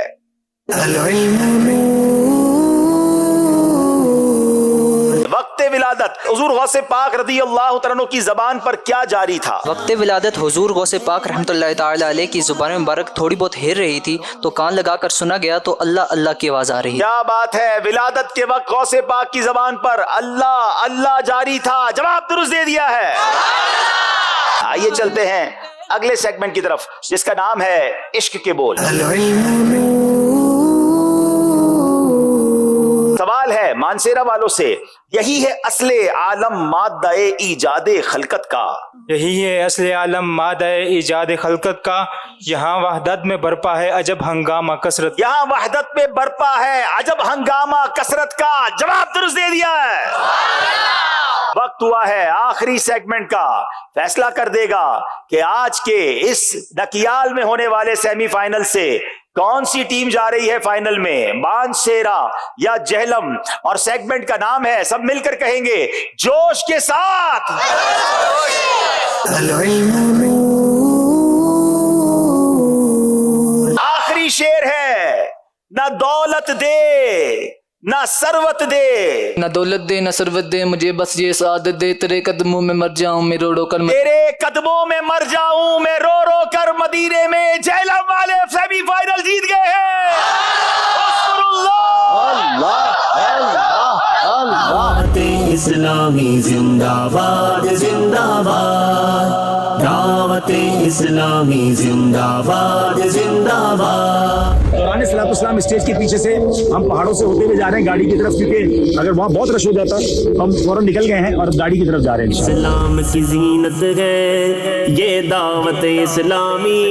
وقت ولادت حضور غوث پاک رضی اللہ تعالیٰ عنہ کی زبان پر کیا جاری تھا؟ وقت ولادت حضور غوث پاک رحمۃ اللہ تعالی علیہ کی زبان مبارک تھوڑی بہت ہل رہی تھی تو کان لگا کر سنا گیا تو اللہ اللہ کی آواز آ رہی. کیا بات ہے، ولادت کے وقت غوث پاک کی زبان پر اللہ اللہ جاری تھا. جواب درست دے دیا ہے. آئیے چلتے ہیں اگلے سیگمنٹ کی طرف جس کا نام ہے عشق کے بول. سوال ہے مانسیرا والوں سے، یہی ہے اصل عالم مادہ ایجاد خلقت کا. یہی ہے اصل عالم مادہ ایجاد خلقت کا. یہاں وحدت میں برپا ہے عجب ہنگامہ کثرت. یہاں وحدت میں برپا ہے عجب ہنگامہ کثرت کا. جواب درست دے دیا ہے. وقت ہوا ہے آخری سیگمنٹ کا. فیصلہ کر دے گا کہ آج کے اس نکیال میں ہونے والے سیمی فائنل سے کون سی ٹیم جا رہی ہے فائنل میں، مانسیرا یا جہلم. اور سیگمنٹ کا نام ہے، سب مل کر کہیں گے جوش کے ساتھ، آخری شعر ہے، نہ دولت دے نہ ثروت دے، نہ دولت دے نہ ثروت دے، مجھے بس یہ سعادت دے، تیرے قدموں میں مر جاؤں میں رو رو کر، تیرے قدموں میں مر جاؤں میں رو رو کر. مدینے میں جہلم والے سیمی فائنل جیت گئے ہیں. دعوت اسلامی زندہ باد زندہ باد، دعوت اسلامی زندہ باد زندہ باد. قرآن صلاۃ السلام اسٹیج کے پیچھے سے ہم پہاڑوں سے ہوتے ہوئے جا رہے ہیں گاڑی کی طرف، کیونکہ اگر وہاں بہت رش ہو جاتا تو ہم فوراً نکل گئے ہیں اور گاڑی کی طرف جا رہے ہیں. اسلام کی زینت ہے یہ دعوت اسلامی،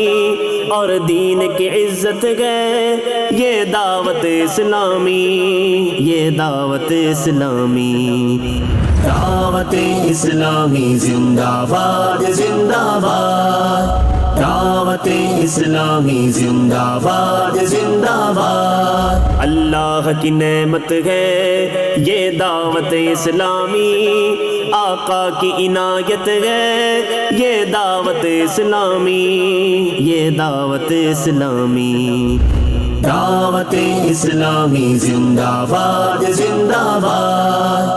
اور دین کی عزت ہے یہ دعوت اسلامی، یہ دعوت اسلامی. دعوت اسلامی زندہ باد زندہ باد، دعوت اسلامی زندہ باد زندہ باد. اللہ کی نعمت ہے یہ دعوت اسلامی، آقا کی عنایت ہے یہ دعوت اسلامی، یہ دعوت اسلامی. دعوت اسلامی زندہ باد زندہ باد،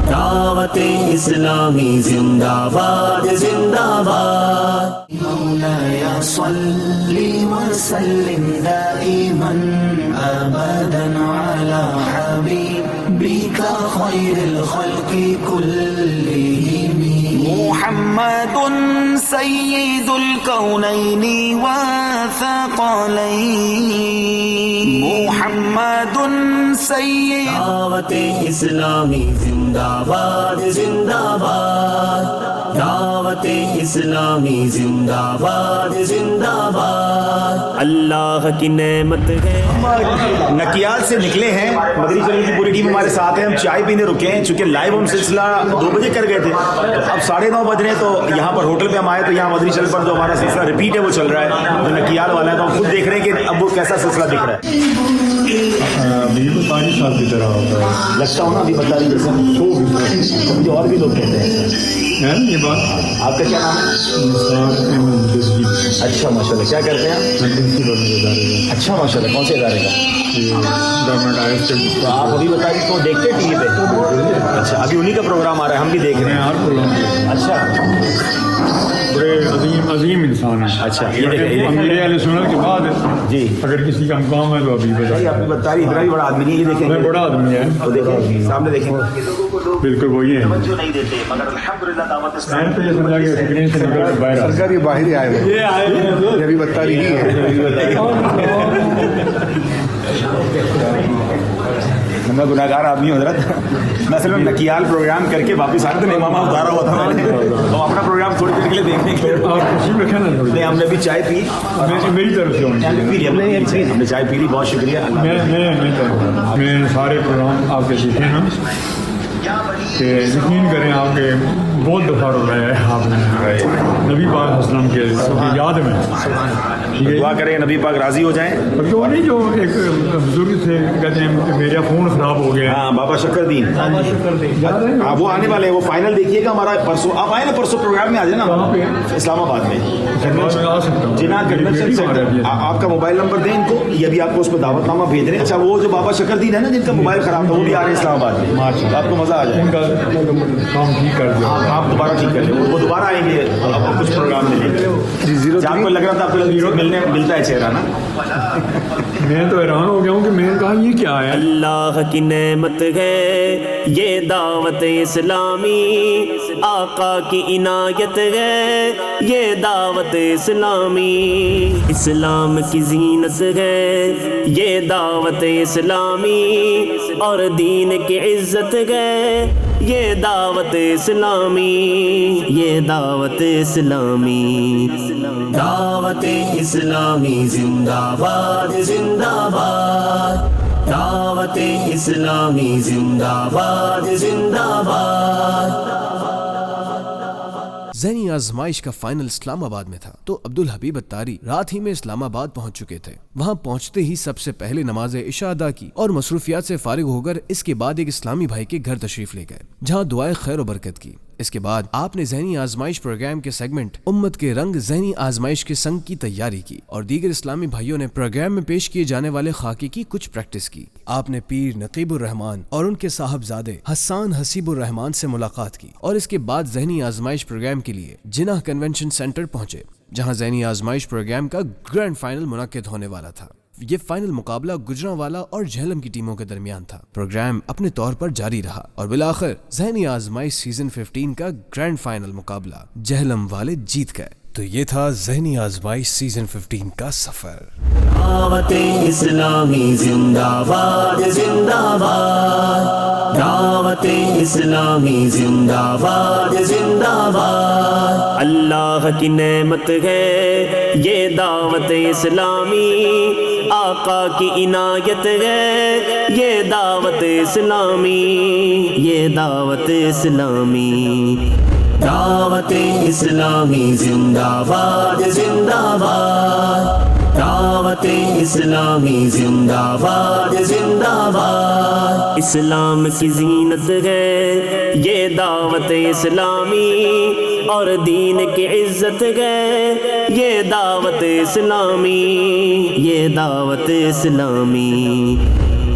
دعوت اسلامی زندہ باد زندہ باد. مولاي صل وسلم دائما ابدا على حبيبك خير الخلق كلهم محمد سيد الكونين والثقلين، محمد سيد. دعوت اسلامی زندہ باد زندہ باد، دعوت اسلامی زندہ باد زندہ باد. اللہ کی نعمت ہے. نکیال سے نکلے ہیں، مدنی چینل کی پوری ٹیم ہمارے ساتھ ہے. ہم چائے پینے رکے ہیں چونکہ لائیو ہم سلسلہ 2 بجے کر گئے تھے، اب 9:30 بج رہے ہیں تو یہاں پر ہوٹل پہ ہم آئے تو یہاں مدنی چینل پر جو ہمارا سلسلہ ریپیٹ ہے وہ چل رہا ہے، جو نکیال والا ہے. تو ہم خود دیکھ رہے ہیں کہ اب وہ کیسا سلسلہ دکھ رہا ہے. بالکل 5 سال کی طرح ہوتا ہے لگتا ہوں نا ابھی بتا رہی جیسے مجھے اور بھی لوگ کہتے ہیں. یہ بات آپ کا کیا نام ہے؟ اچھا ماشاء اللہ. کیا کرتے ہیں؟ اچھا ماشاء اللہ. کون سے ادارے کا؟ تو آپ ابھی بتا رہی تو دیکھتے ٹی وی پہ؟ اچھا ابھی انہیں کا پروگرام آ رہا ہے، ہم بھی دیکھ رہے ہیں ہر پروگرام. اچھا بڑے عظیم انسان ہیں. اچھا امیر اہل سنت کے بعد جی اگر کسی کا مقام ہے تو ابھی آپ بتا رہی اتنا بھی بڑا آدمی نہیں. یہ دیکھیں میں بڑا آدمی ہے تو دیکھیں سامنے دیکھیں بالکل وہی ہے. نہیں دیتے مگر الحمدللہ دعوت سرکار یہ باہر ہی آئے ہوئے ابھی بتا رہی ہے. میں گناہگار آدمی ہوں حضرت. میں اصل میں نکیال پروگرام کر کے واپس آ رہا تھا, امامہ اتارا ہوا تھا میں نے, تو اپنا پروگرام تھوڑی دیر کے لیے دیکھنے کے لیے ہم نے بھی چائے پی, میری طرف سے ہم نے چائے پی لی. بہت شکریہ. میں سارے پروگرام آپ کے دیکھے ہیں کہ یقین کریں آپ کے بہت دفعہ ہو رہا ہے آپ نے نبی پاک اسلام کے یاد میں دعا کریں نبی پاک راضی ہو جائیں. جو نہیں جو ایک بزرگ تھے کہتے ہیں کہ میرا فون خراب ہو گیا. ہاں بابا شکر دین, وہ آنے والے ہیں, وہ فائنل دیکھیے گا ہمارا پرسوں. آپ آئے نا پرسوں پروگرام میں آ جائیں نا اسلام آباد میں جناح کنونشن سینٹر. آپ کا موبائل نمبر دیں ان کو, یہ بھی آپ کو اس پہ دعوت نامہ بھیج رہے ہیں. اچھا وہ جو بابا شکر دین ہے نا جن کا موبائل خراب تھا, وہ بھی آ رہے ہیں اسلام آباد میں. آپ کو مزہ آ جائے گا, کام ٹھیک کر دیا. آپ دوبارہ ٹھیک کر لیں, وہ دوبارہ آئیں گے آپ کو کچھ پروگرام ملیں گے. آپ کو لگ رہا تھا آپ کو ملتا ہے چہرہ نا. میں تو حیران ہو گیا ہوں کہ میں نے کہا یہ کیا ہے. اللہ کی نعمت ہے یہ دعوت اسلامی, آقا کی عنایت ہے یہ دعوت اسلامی, اسلام کی زینت ہے یہ دعوت اسلامی, اور دین کی عزت ہے یہ دعوت اسلامی, یہ دعوت اسلامی. دعوت اسلامی زندہ باد زندہ باد, دعوت اسلامی زندہ باد زندہ باد. ذہنی آزمائش کا فائنل اسلام آباد میں تھا تو عبدالحبیب اتاری رات ہی میں اسلام آباد پہنچ چکے تھے. وہاں پہنچتے ہی سب سے پہلے نماز عشاء ادا کی اور مصروفیات سے فارغ ہو کر اس کے بعد ایک اسلامی بھائی کے گھر تشریف لے گئے جہاں دعائیں خیر و برکت کی. اس کے بعد آپ نے ذہنی آزمائش پروگرام کے سیگمنٹ امت کے رنگ ذہنی آزمائش کے سنگ کی تیاری کی اور دیگر اسلامی بھائیوں نے پروگرام میں پیش کیے جانے والے خاکے کی کچھ پریکٹس کی. آپ نے پیر نقیب الرحمان اور ان کے صاحبزادے حسان حسیب الرحمان سے ملاقات کی اور اس کے بعد ذہنی آزمائش پروگرام کے لیے جناح کنونشن سینٹر پہنچے جہاں ذہنی آزمائش پروگرام کا گرینڈ فائنل منعقد ہونے والا تھا. یہ فائنل مقابلہ گجرانوالا اور جہلم کی ٹیموں کے درمیان تھا. پروگرام اپنے طور پر جاری رہا اور بالآخر ذہنی آزمائش سیزن 15 کا گرینڈ فائنل مقابلہ جہلم والے جیت گئے. تو یہ تھا ذہنی آزمائش سیزن 15 کا سفر. دعوت اسلامی زندہ باد زندہ باد, دعوت اسلامی زندہ باد زندہ باد. اللہ کی نعمت ہے یہ دعوت اسلامی, آقا کی عنایت ہے یہ دعوت اسلامی, یہ دعوت اسلامی. دعوت اسلامی زندہ باد زندہ باد, دعوت اسلامی زندہ باد زندہ باد. اسلام کی زینت ہے یہ دعوت اسلامی, اور دین کی عزت ہے یہ دعوت اسلامی, یہ دعوت اسلامی.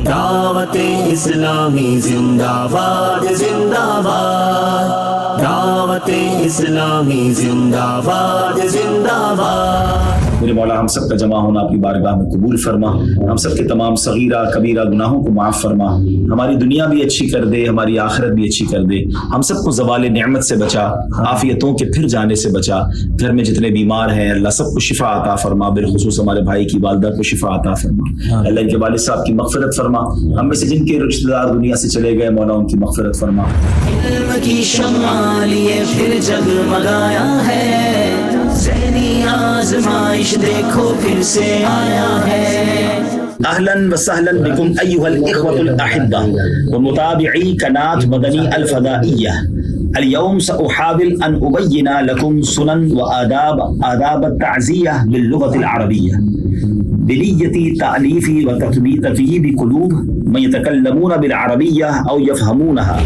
دعوت اسلامی زندہ باد زندہ باد, دعوت اسلامی زندہ باد زندہ باد. میرے مولا ہم سب کا جمع ہونا اپنی بارگاہ میں قبول فرما, ہم سب کے تمام صغیرہ کبیرہ گناہوں کو معاف فرما, ہماری دنیا بھی اچھی کر دے, ہماری آخرت بھی اچھی کر دے, ہم سب کو زوال نعمت سے بچا, عافیتوں کے پھر جانے سے بچا. گھر میں جتنے بیمار ہیں اللہ سب کو شفا عطا فرما, بالخصوص ہمارے بھائی کی والدہ کو شفا عطا فرما. اللہ ان کے والد صاحب کی مغفرت فرما, ہم میں سے جن کے رشتہ دار دنیا سے چلے گئے مولا ان کی مغفرت فرما. علم کی شمع لیے پھر جگمگایا ہے, ذہنی آزمائش دیکھو پھر سے آیا ہے. اہلا وسہلا بکم ایھا الاخوۃ الاحبہ ومتابعی قناة مدنی الفضائیہ. اليوم سأحاول أن أبين لكم سنن وآداب التعزية باللغة العربية بنية تأليف وتثبيته بقلوب من يتكلمون بالعربية أو يفهمونها.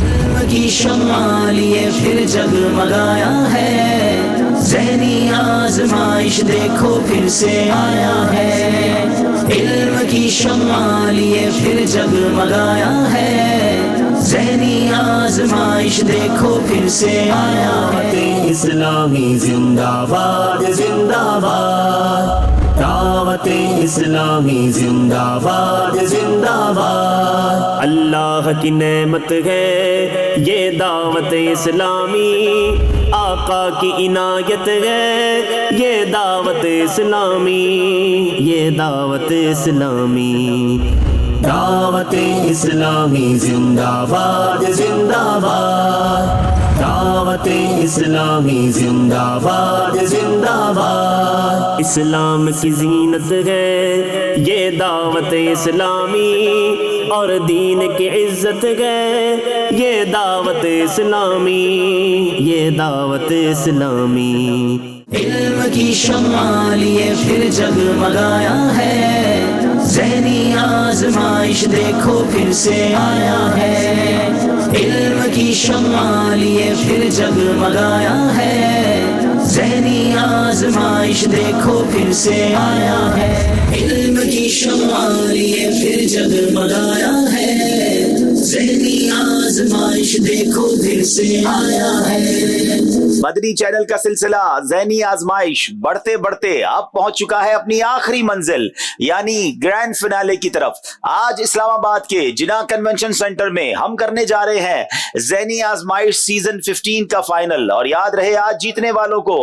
کی شمع لیے پھر جگمگایا ہے, ذہنی آزمائش دیکھو پھر سے آیا ہے. علم کی شمع لیے پھر جگمگایا ہے, ذہنی آزمائش دیکھو پھر سے آیا ہے. اسلامی زندہ باد زندہ باد, دعوت دعوت اسلامی زندہ باد زندہ باد. اللہ کی نعمت ہے یہ دعوت اسلامی, آقا کی عنایت ہے یہ دعوت اسلامی, یہ دعوت اسلامی. دعوت اسلامی زندہ باد زندہ باد, دعوت اسلامی زندہ باد زندہ باد. اسلام کی زینت ہے یہ دعوت اسلامی, اور دین کی عزت ہے یہ دعوت اسلامی, یہ دعوت اسلامی. علم کی شمع لیے پھر جگمگایا ہے, ذہنی آزمائش دیکھو پھر سے آیا ہے. علم کی شمع لیے پھر جگمگایا ہے, ذہنی آزمائش دیکھو پھر سے آیا ہے. علم کی شمع لیے پھر جگمگایا ہے, ذہنی آزمائش دیکھو پھر سے آیا ہے. مدنی چینل کا سلسلہ ذہنی آزمائش بڑھتے بڑھتے اب پہنچ چکا ہے اپنی آخری منزل یعنی گرینڈ فنالے کی طرف. آج اسلام آباد کے جناح کنونشن سینٹر میں ہم کرنے جا رہے ہیں ذہنی آزمائش سیزن 15 کا فائنل. اور یاد رہے آج جیتنے والوں کو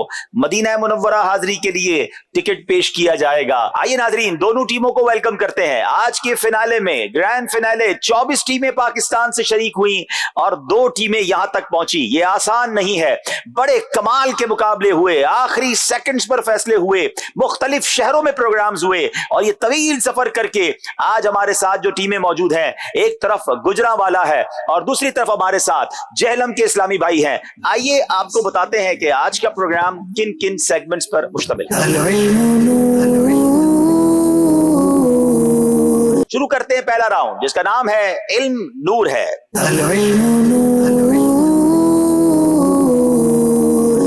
مدینہ منورہ حاضری کے لیے ٹکٹ پیش کیا جائے گا. آئیے ناظرین دونوں ٹیموں کو ویلکم کرتے ہیں. آج کے فنالے میں گرینڈ فنالے 24 ٹیمیں پاکستان سے شریک ہوئیں اور 2 ٹیمیں یہاں تک پہنچی. یہ آسان نہیں ہے, بڑے کمال کے مقابلے ہوئے, آخری سیکنڈز پر فیصلے ہوئے, مختلف شہروں میں پروگرامز ہوئے, اور یہ طویل سفر کر کے آج ہمارے ساتھ جو ٹیمیں موجود ہیں, ایک طرف گجرانوالہ ہے اور دوسری طرف ہمارے ساتھ جہلم کے اسلامی بھائی ہیں. آئیے آپ کو بتاتے ہیں کہ آج کا پروگرام کن کن سیگمنٹس پر مشتمل ہے. شروع کرتے ہیں پہلا راؤنڈ جس کا نام ہے علم نور ہے.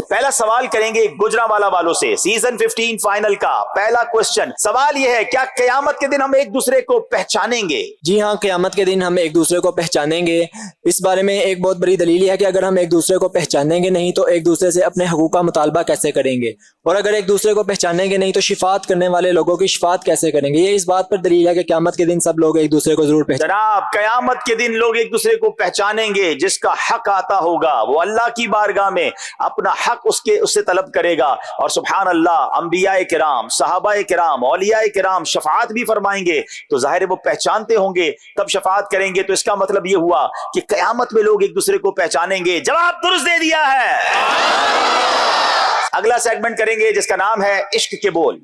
پہلا سوال کریں گے گجرانوالہ والوں سے. سیزن 15 فائنل کا پہلا کوسچن سوال یہ ہے, کیا قیامت کے دن ہم ایک دوسرے کو پہچانیں گے؟ جی ہاں, قیامت کے دن ہم ایک دوسرے کو پہچانیں گے. اس بارے میں ایک بہت بڑی دلیل یہ ہے کہ اگر ہم ایک دوسرے کو پہچانیں گے نہیں تو ایک دوسرے سے اپنے حقوق کا مطالبہ کیسے کریں گے, اور اگر ایک دوسرے کو پہچانیں گے نہیں تو شفاعت کرنے والے لوگوں کی شفاعت کیسے کریں گے. یہ اس بات پر دلیل ہے کہ قیامت کے دن سب لوگ ایک دوسرے کو ضرور پہچانیں. جناب قیامت کے دن لوگ ایک دوسرے کو پہچانیں گے. جس کا حق آتا ہوگا وہ اللہ کی بارگاہ میں اپنا حق اس سے طلب کرے گا, اور سبحان اللہ انبیاء کرام, صحابہ کرام, اولیاء کرام شفاعت بھی فرمائیں گے. تو ظاہر ہے وہ پہچانتے ہوں گے تب شفاعت کریں گے. تو اس کا مطلب یہ ہوا کہ قیامت میں لوگ ایک دوسرے کو پہچانیں گے. جواب درست دے دیا ہے. اگلا سیگمنٹ کریں گے جس کا نام ہے عشق کے بول.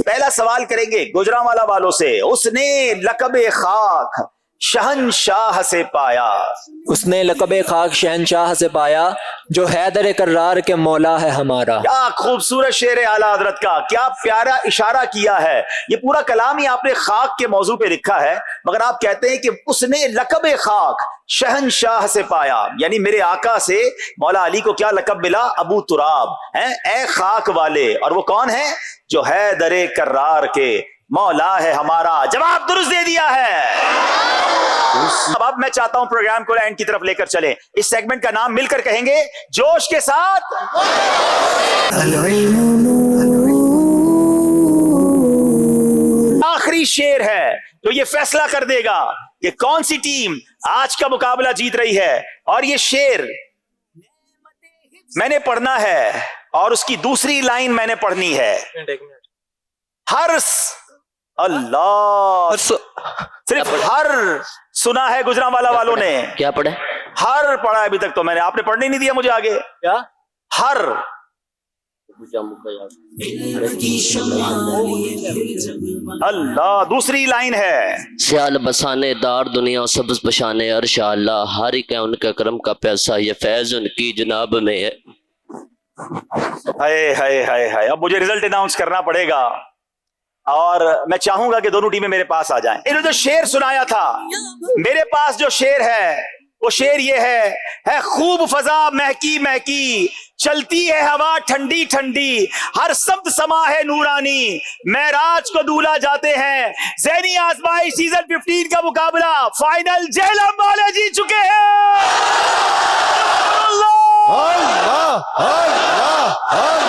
پہلا سوال کریں گے گجرانوالہ والوں سے. اس نے لقب خاک شہنشاہ سے پایا, اس نے لقب خاک شہنشاہ سے پایا جو حیدر کرار کے مولا ہے ہمارا. کیا خوبصورت شعر اعلیٰ حضرت کا, کیا پیارا اشارہ کیا ہے. یہ پورا کلام ہی آپ نے خاک کے موضوع پہ لکھا ہے, مگر آپ کہتے ہیں کہ اس نے لقب خاک شہنشاہ سے پایا, یعنی میرے آقا سے مولا علی کو کیا لقب ملا؟ ابو تراب, اے خاک والے. اور وہ کون ہے؟ جو حیدر کرار کے مولا ہے ہمارا. جواب درست دے دیا ہے. اب میں چاہتا ہوں پروگرام کو اینڈ کی طرف لے کر چلیں. اس سیگمنٹ کا نام مل کر کہیں گے جوش کے ساتھ. آخری شعر ہے تو یہ فیصلہ کر دے گا کہ کون سی ٹیم آج کا مقابلہ جیت رہی ہے. اور یہ شعر میں نے پڑھنا ہے اور اس کی دوسری لائن میں نے پڑھنی ہے. ہر اللہ صرف ہر سنا ہے گجرانوالہ والوں نے. کیا پڑھے؟ ہر پڑھا ہے ابھی تک تو میں نے, آپ نے پڑھنے نہیں دیا مجھے آگے. کیا ہر اللہ. دوسری لائن ہے سیال بسانے دار دنیا سبز پشانے عرش اللہ, ہر ایک ہے ان کے کرم کا پیسہ, یہ فیض ان کی جناب میں ہے. ہائے ہائے ہائے ہائے. اب مجھے رزلٹ اناؤنس کرنا پڑے گا اور میں چاہوں گا کہ دونوں ٹیمیں میرے پاس آ جائیں. انہوں نے جو شعر سنایا تھا, میرے پاس جو شعر ہے وہ شعر یہ ہے خوب فضا مہکی مہکی, چلتی ہے ہوا ٹھنڈی ٹھنڈی, ہر سبد سما ہے نورانی, معراج کو دولہا جاتے ہیں. ذہنی آزمائش سیزن 15 کا مقابلہ فائنل جہلم والے جیت چکے ہیں. اللہ اللہ اللہ اللہ.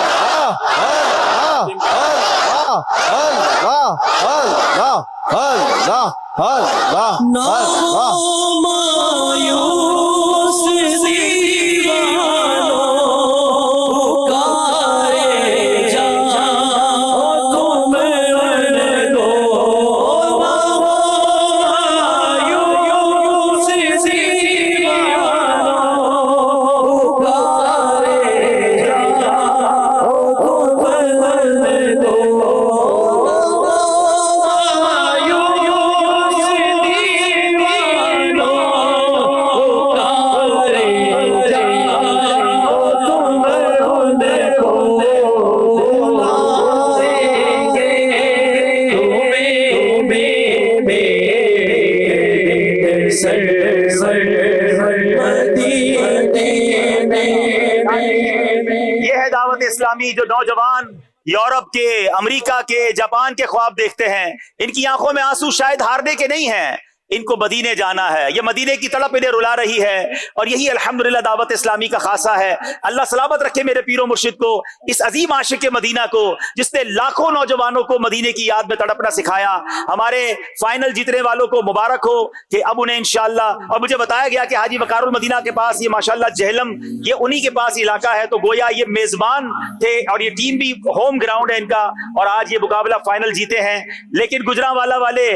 یہ ہے دعوت اسلامی. جو نوجوان یورپ کے، امریکہ کے، جاپان کے خواب دیکھتے ہیں، ان کی آنکھوں میں آنسو شاید ہارنے کے نہیں ہیں، ان کو مدینے جانا ہے. یہ مدینے کی تڑپ انہیں رلا رہی ہے، اور یہی الحمدللہ دعوت اسلامی کا خاصہ ہے. اللہ سلامت رکھے میرے پیر و مرشد کو، اس عظیم عاشق مدینہ کو، جس نے لاکھوں نوجوانوں کو مدینے کی یاد میں تڑپنا سکھایا. ہمارے فائنل جیتنے والوں کو مبارک ہو کہ اب انہیں انشاءاللہ، اور مجھے بتایا گیا کہ حاجی وقار المدینہ کے پاس یہ ماشاءاللہ جہلم، یہ انہی کے پاس علاقہ ہے، تو گویا یہ میزبان تھے اور یہ ٹیم بھی ہوم گراؤنڈ ہے ان کا، اور آج یہ مقابلہ فائنل جیتے ہیں. لیکن گجرانوالا والے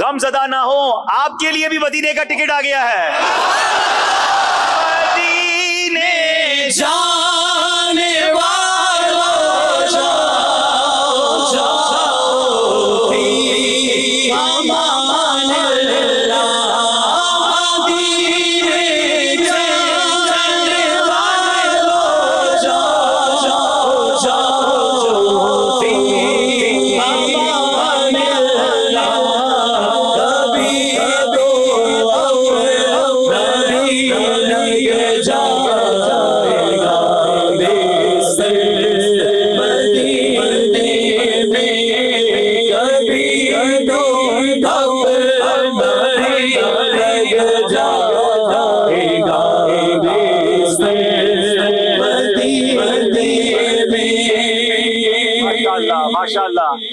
غم زدہ نہ ہو، آپ کے لیے بھی مدینے کا ٹکٹ آ گیا ہے.